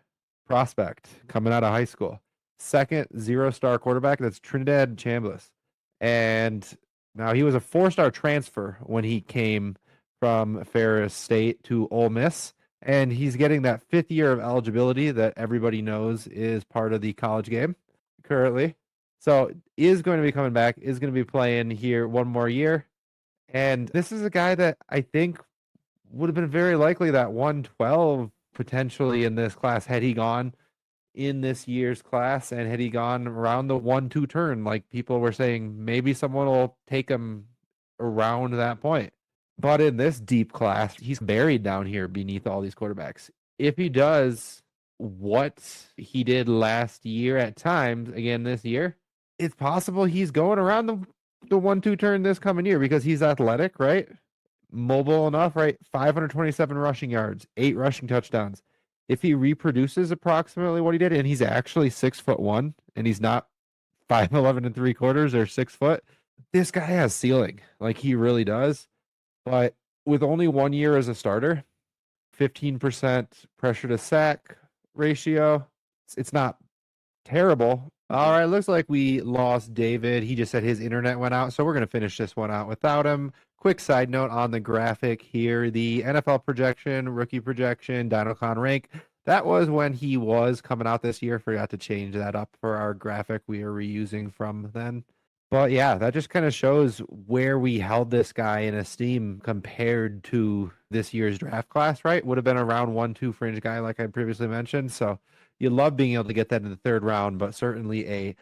prospect coming out of high school. Second 0-star quarterback, that's Trinidad Chambliss. And now he was a 4-star transfer when he came from Ferris State to Ole Miss. And he's getting that 5th year of eligibility that everybody knows is part of the college game currently. So is going to be coming back, is going to be playing here 1 more year. And this is a guy that I think would have been very likely that 112 potentially in this class had he gone in this year's class and had he gone around the 1-2 turn, like people were saying, maybe someone will take him around that point. But in this deep class, he's buried down here beneath all these quarterbacks. If he does what he did last year at times, again this year, it's possible he's going around the 1-2 turn this coming year because he's athletic, right? Mobile enough, right? 527 rushing yards, 8 rushing touchdowns. If he reproduces approximately what he did, and he's actually 6'1", and he's not 5'11 3/4 or 6 foot, this guy has ceiling. Like he really does. But with only 1 year as a starter, 15% pressure to sack ratio, it's not terrible. All right, looks like we lost David. He just said his internet went out, so we're going to finish this one out without him. Quick side note on the graphic here, the NFL projection, rookie projection, DynoCon rank, that was when he was coming out this year. Forgot to change that up for our graphic we are reusing from then. But yeah, that just kind of shows where we held this guy in esteem compared to this year's draft class, right? Would have been around 1-2 fringe guy, like I previously mentioned. So you love being able to get that in the 3rd round, but certainly a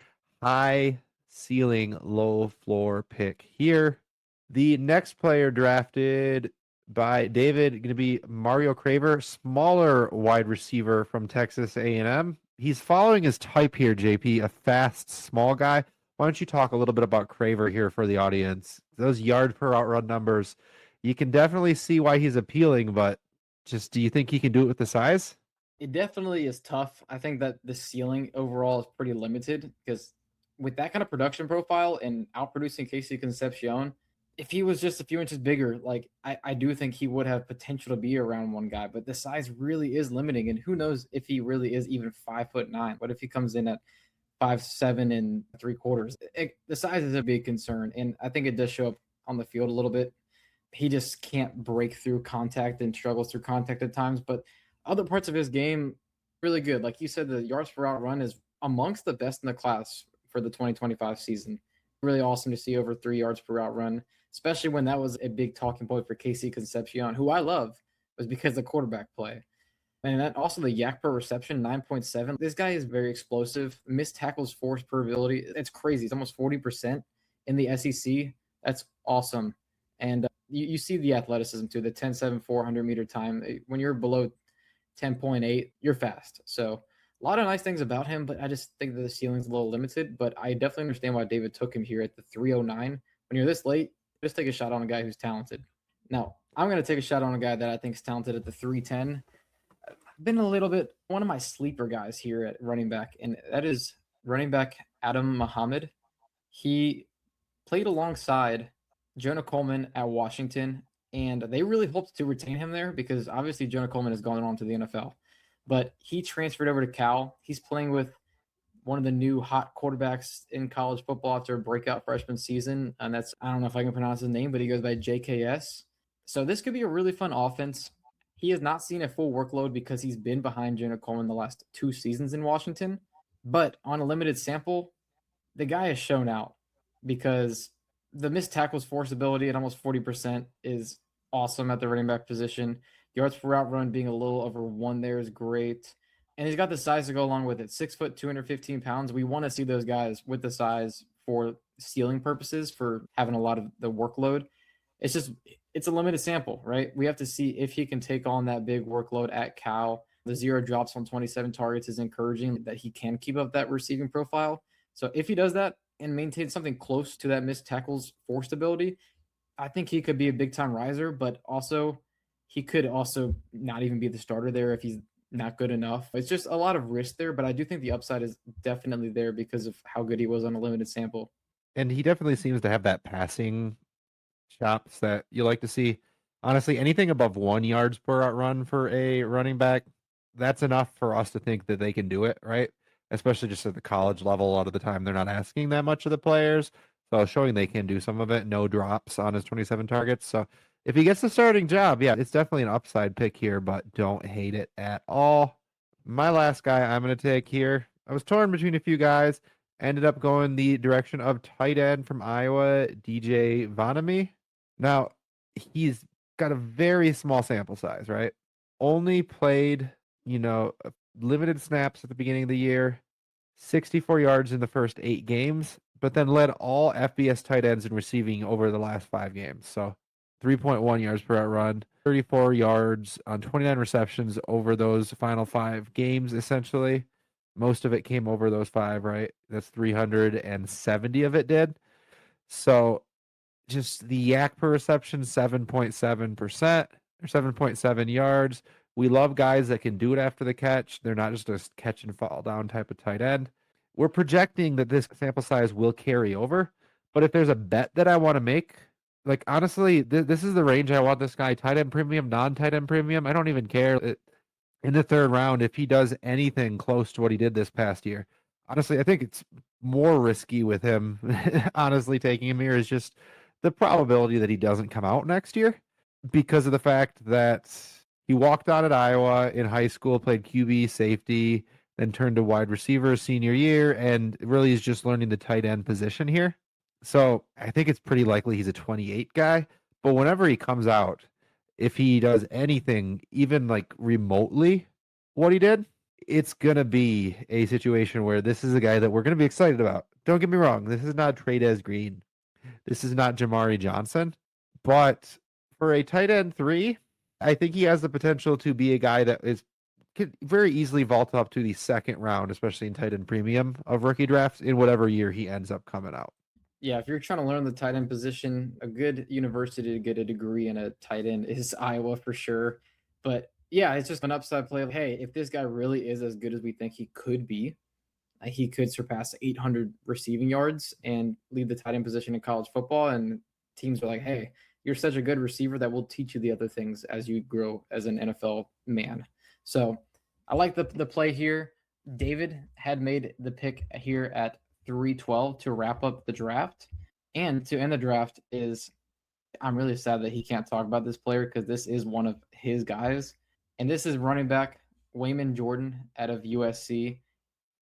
high ceiling, low floor pick here. The next player drafted by David going to be Mario Craver, smaller wide receiver from Texas A&M. He's following his type here, JP, a fast, small guy. Why don't you talk a little bit about Craver here for the audience? Those yard per outrun numbers, you can definitely see why he's appealing, but just do you think he can do it with the size? It definitely is tough. I think that the ceiling overall is pretty limited because with that kind of production profile and outproducing Casey Concepcion, if he was just a few inches bigger, like I do think he would have potential to be around one guy, but the size really is limiting. And who knows if he really is even 5'9"? What if he comes in at 5'7 3/4"? The size is a big concern, and I think it does show up on the field a little bit. He just can't break through contact and struggles through contact at times. But other parts of his game, really good. Like you said, the yards per route run is amongst the best in the class for the 2025 season. Really awesome to see over 3 yards per route run, especially when that was a big talking point for Casey Concepcion, who I love, was because of the quarterback play. And that also the yak per reception, 9.7. This guy is very explosive. Missed tackles forced per ability. It's crazy. It's almost 40% in the SEC. That's awesome. And you see the athleticism too, the 10.7 400-meter time. When you're below 10.8, you're fast. So a lot of nice things about him, but I just think that the ceiling's a little limited. But I definitely understand why David took him here at the 309. When you're this late, just take a shot on a guy who's talented. Now, I'm going to take a shot on a guy that I think is talented at the 310. I've been a little bit one of my sleeper guys here at running back, and that is running back Adam Muhammad. He played alongside Jonah Coleman at Washington, and they really hoped to retain him there because obviously Jonah Coleman has gone on to the NFL. But he transferred over to Cal. He's playing with one of the new hot quarterbacks in college football after a breakout freshman season. And that's, I don't know if I can pronounce his name, but he goes by JKS. So this could be a really fun offense. He has not seen a full workload because he's been behind Jonah Coleman the last 2 seasons in Washington. But on a limited sample, the guy has shown out because the missed tackles force ability at almost 40% is awesome at the running back position. Yards per route run being a little over 1 there is great. And he's got the size to go along with it. 6 foot, 215 pounds. We want to see those guys with the size for ceiling purposes, for having a lot of the workload. It's a limited sample, right? We have to see if he can take on that big workload at Cal. The 0 drops on 27 targets is encouraging that he can keep up that receiving profile. So if he does that and maintains something close to that missed tackles forced ability, I think he could be a big time riser, but also he could also not even be the starter there if he's not good enough. It's just a lot of risk there, but I do think the upside is definitely there because of how good he was on a limited sample. And he definitely seems to have that passing chops that you like to see. Honestly, anything above 1 yards per route run for a running back, that's enough for us to think that they can do it, right? Especially just at the college level. A lot of the time, they're not asking that much of the players. So showing they can do some of it, no drops on his 27 targets. So if he gets the starting job, yeah, it's definitely an upside pick here, but don't hate it at all. My last guy I'm going to take here, I was torn between a few guys. Ended up going the direction of tight end from Iowa, DJ Vanami. Now, he's got a very small sample size, right? Only played, limited snaps at the beginning of the year, 64 yards in the first 8 games, but then led all FBS tight ends in receiving over the last 5 games. So 3.1 yards per route run, 34 yards on 29 receptions over those final 5 games, essentially. Most of it came over those 5, right? That's 370 of it did. So just the yak per reception, 7.7% or 7.7 yards. We love guys that can do it after the catch. They're not just a catch and fall down type of tight end. We're projecting that this sample size will carry over. But if there's a bet that I want to make, like honestly, this is the range I want this guy: tight end premium, non-tight end premium. I don't even care. In the 3rd round, if he does anything close to what he did this past year, honestly, I think it's more risky with him. Honestly, taking him here is just the probability that he doesn't come out next year because of the fact that he walked on at Iowa in high school, played QB, safety, then turned to wide receiver senior year, and really is just learning the tight end position here. So I think it's pretty likely he's a 28 guy. But whenever he comes out, if he does anything, even like remotely what he did, it's going to be a situation where this is a guy that we're going to be excited about. Don't get me wrong. This is not Trades Green. This is not Jamari Johnson. But for a tight end 3, I think he has the potential to be a guy that could very easily vault up to the 2nd round, especially in tight end premium of rookie drafts in whatever year he ends up coming out. Yeah, if you're trying to learn the tight end position, a good university to get a degree in a tight end is Iowa for sure. But yeah, it's just an upside play of, hey, if this guy really is as good as we think he could be, he could surpass 800 receiving yards and lead the tight end position in college football. And teams are like, hey, you're such a good receiver that we'll teach you the other things as you grow as an NFL man. So I like the play here. David had made the pick here at 312 to wrap up the draft. And to end the draft is, I'm really sad that he can't talk about this player because this is one of his guys. And this is running back Wayman Jordan out of USC.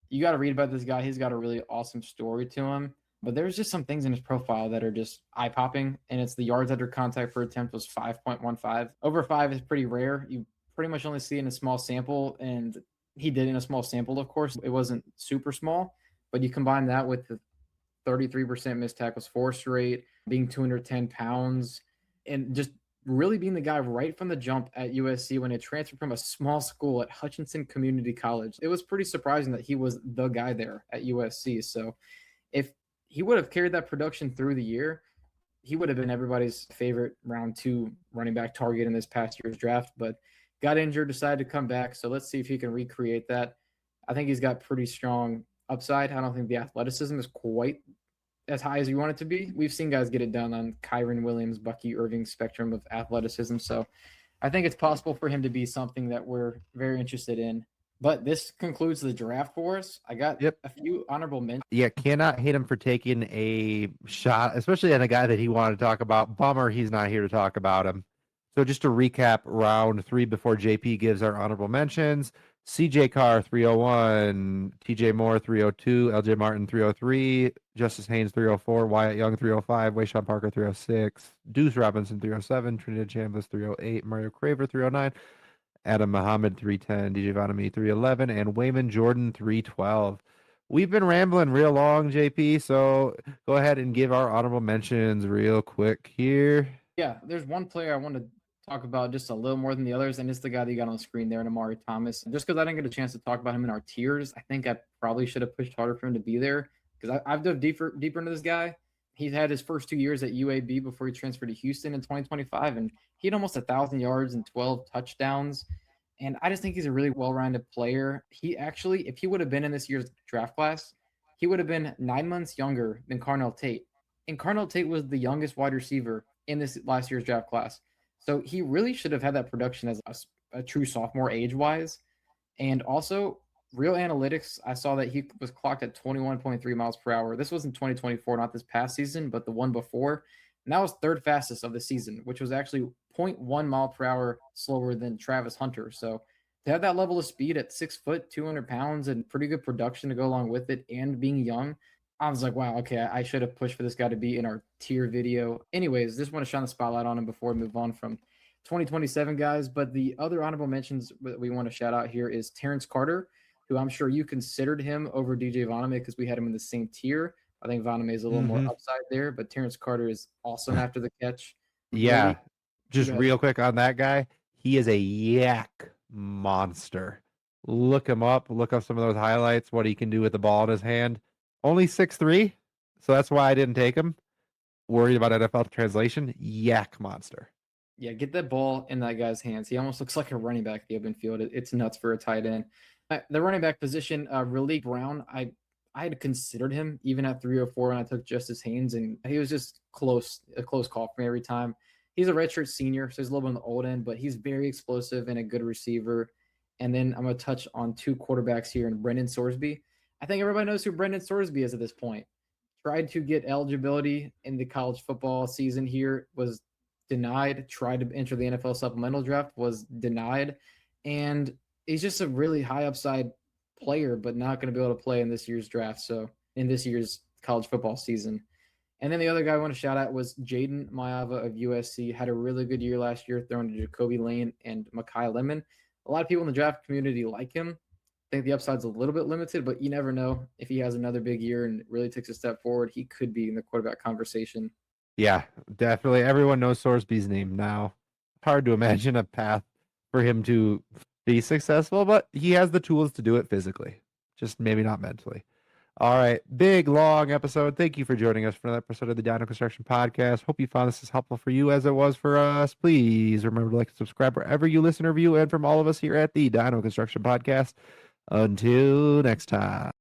You got to read about this guy. He's got a really awesome story to him. But there's just some things in his profile that are just eye-popping, and it's the yards under contact per attempt was 5.15. Over 5 is pretty rare. You pretty much only see it in a small sample, and he did in a small sample, of course. It wasn't super small, but you combine that with the 33% missed tackles force rate, being 210 pounds, and just really being the guy right from the jump at USC when it transferred from a small school at Hutchinson Community College. It was pretty surprising that he was the guy there at USC. So if he would have carried that production through the year, he would have been everybody's favorite round 2 running back target in this past year's draft, but got injured, decided to come back. So let's see if he can recreate that. I think he's got pretty strong upside. I don't think the athleticism is quite as high as you want it to be. We've seen guys get it done on Kyron Williams, Bucky Irving spectrum of athleticism. So I think it's possible for him to be something that we're very interested in. But this concludes the draft for us. I got a few honorable mentions. Yeah, cannot hate him for taking a shot, especially on a guy that he wanted to talk about. Bummer he's not here to talk about him. So just to recap round 3 before JP gives our honorable mentions. CJ Carr, 301. TJ Moore, 302. LJ Martin, 303. Justice Haynes, 304. Wyatt Young, 305. Wayshawn Parker, 306. Deuce Robinson, 307. Trinidad Chambliss, 308. Mario Craver, 309. Adam Muhammad, 310, DJ Vanami, 311, and Wayman Jordan, 312. We've been rambling real long, JP, so go ahead and give our honorable mentions real quick here. Yeah, there's one player I want to talk about just a little more than the others, and it's the guy that you got on the screen there, Amari Thomas. Just because I didn't get a chance to talk about him in our tiers, I think I probably should have pushed harder for him to be there because I've dove deeper into this guy. He's had his first 2 years at UAB before he transferred to Houston in 2025, and he had almost 1,000 yards and 12 touchdowns. And I just think he's a really well-rounded player. He actually, if he would have been in this year's draft class, he would have been 9 months younger than Carnell Tate. And Carnell Tate was the youngest wide receiver in this last year's draft class. So he really should have had that production as a true sophomore age-wise. And also, real analytics, I saw that he was clocked at 21.3 miles per hour. This was in 2024, not this past season, but the one before. And that was third fastest of the season, which was actually 0.1 mile per hour slower than Travis Hunter. So to have that level of speed at 6 foot, 200 pounds, and pretty good production to go along with it and being young, I was like, wow, okay, I should have pushed for this guy to be in our tier video. Anyways, just want to shine the spotlight on him before we move on from 2027 guys. But the other honorable mentions that we want to shout out here is Terrence Carter, who I'm sure you considered him over DJ Voname because we had him in the same tier. I think Voname is a little more upside there, but Terrence Carter is awesome after the catch. Yeah, Really, just real quick on that guy. He is a yak monster. Look him up. Look up some of those highlights, what he can do with the ball in his hand. Only 6'3", so that's why I didn't take him. Worried about NFL translation. Yak monster. Yeah, get that ball in that guy's hands. He almost looks like a running back at the open field. It's nuts for a tight end. The running back position, Raleigh Brown, I had considered him even at 304 when I took Justice Haynes, and he was just a close call for me every time. He's a redshirt senior, so he's a little bit on the old end, but he's very explosive and a good receiver. And then I'm going to touch on 2 quarterbacks here in Brendan Sorsby. I think everybody knows who Brendan Sorsby is at this point. Tried to get eligibility in the college football season here, was denied. Tried to enter the NFL supplemental draft, was denied. And he's just a really high upside player, but not going to be able to play in this year's draft. So in this year's college football season. And then the other guy I want to shout out was Jaden Mayava of USC. Had a really good year last year, throwing to Jacoby Lane and Mekhi Lemon. A lot of people in the draft community like him. I think the upside's a little bit limited, but you never know. If he has another big year and really takes a step forward, he could be in the quarterback conversation. Yeah, definitely. Everyone knows Sorsby's name now. Hard to imagine a path for him to be successful, but he has the tools to do it physically, just maybe not mentally. All right, big, long episode. Thank you for joining us for another episode of the Dyno Construction Podcast. Hope you found this as helpful for you as it was for us. Please remember to like and subscribe wherever you listen or view, and from all of us here at the Dyno Construction Podcast, until next time.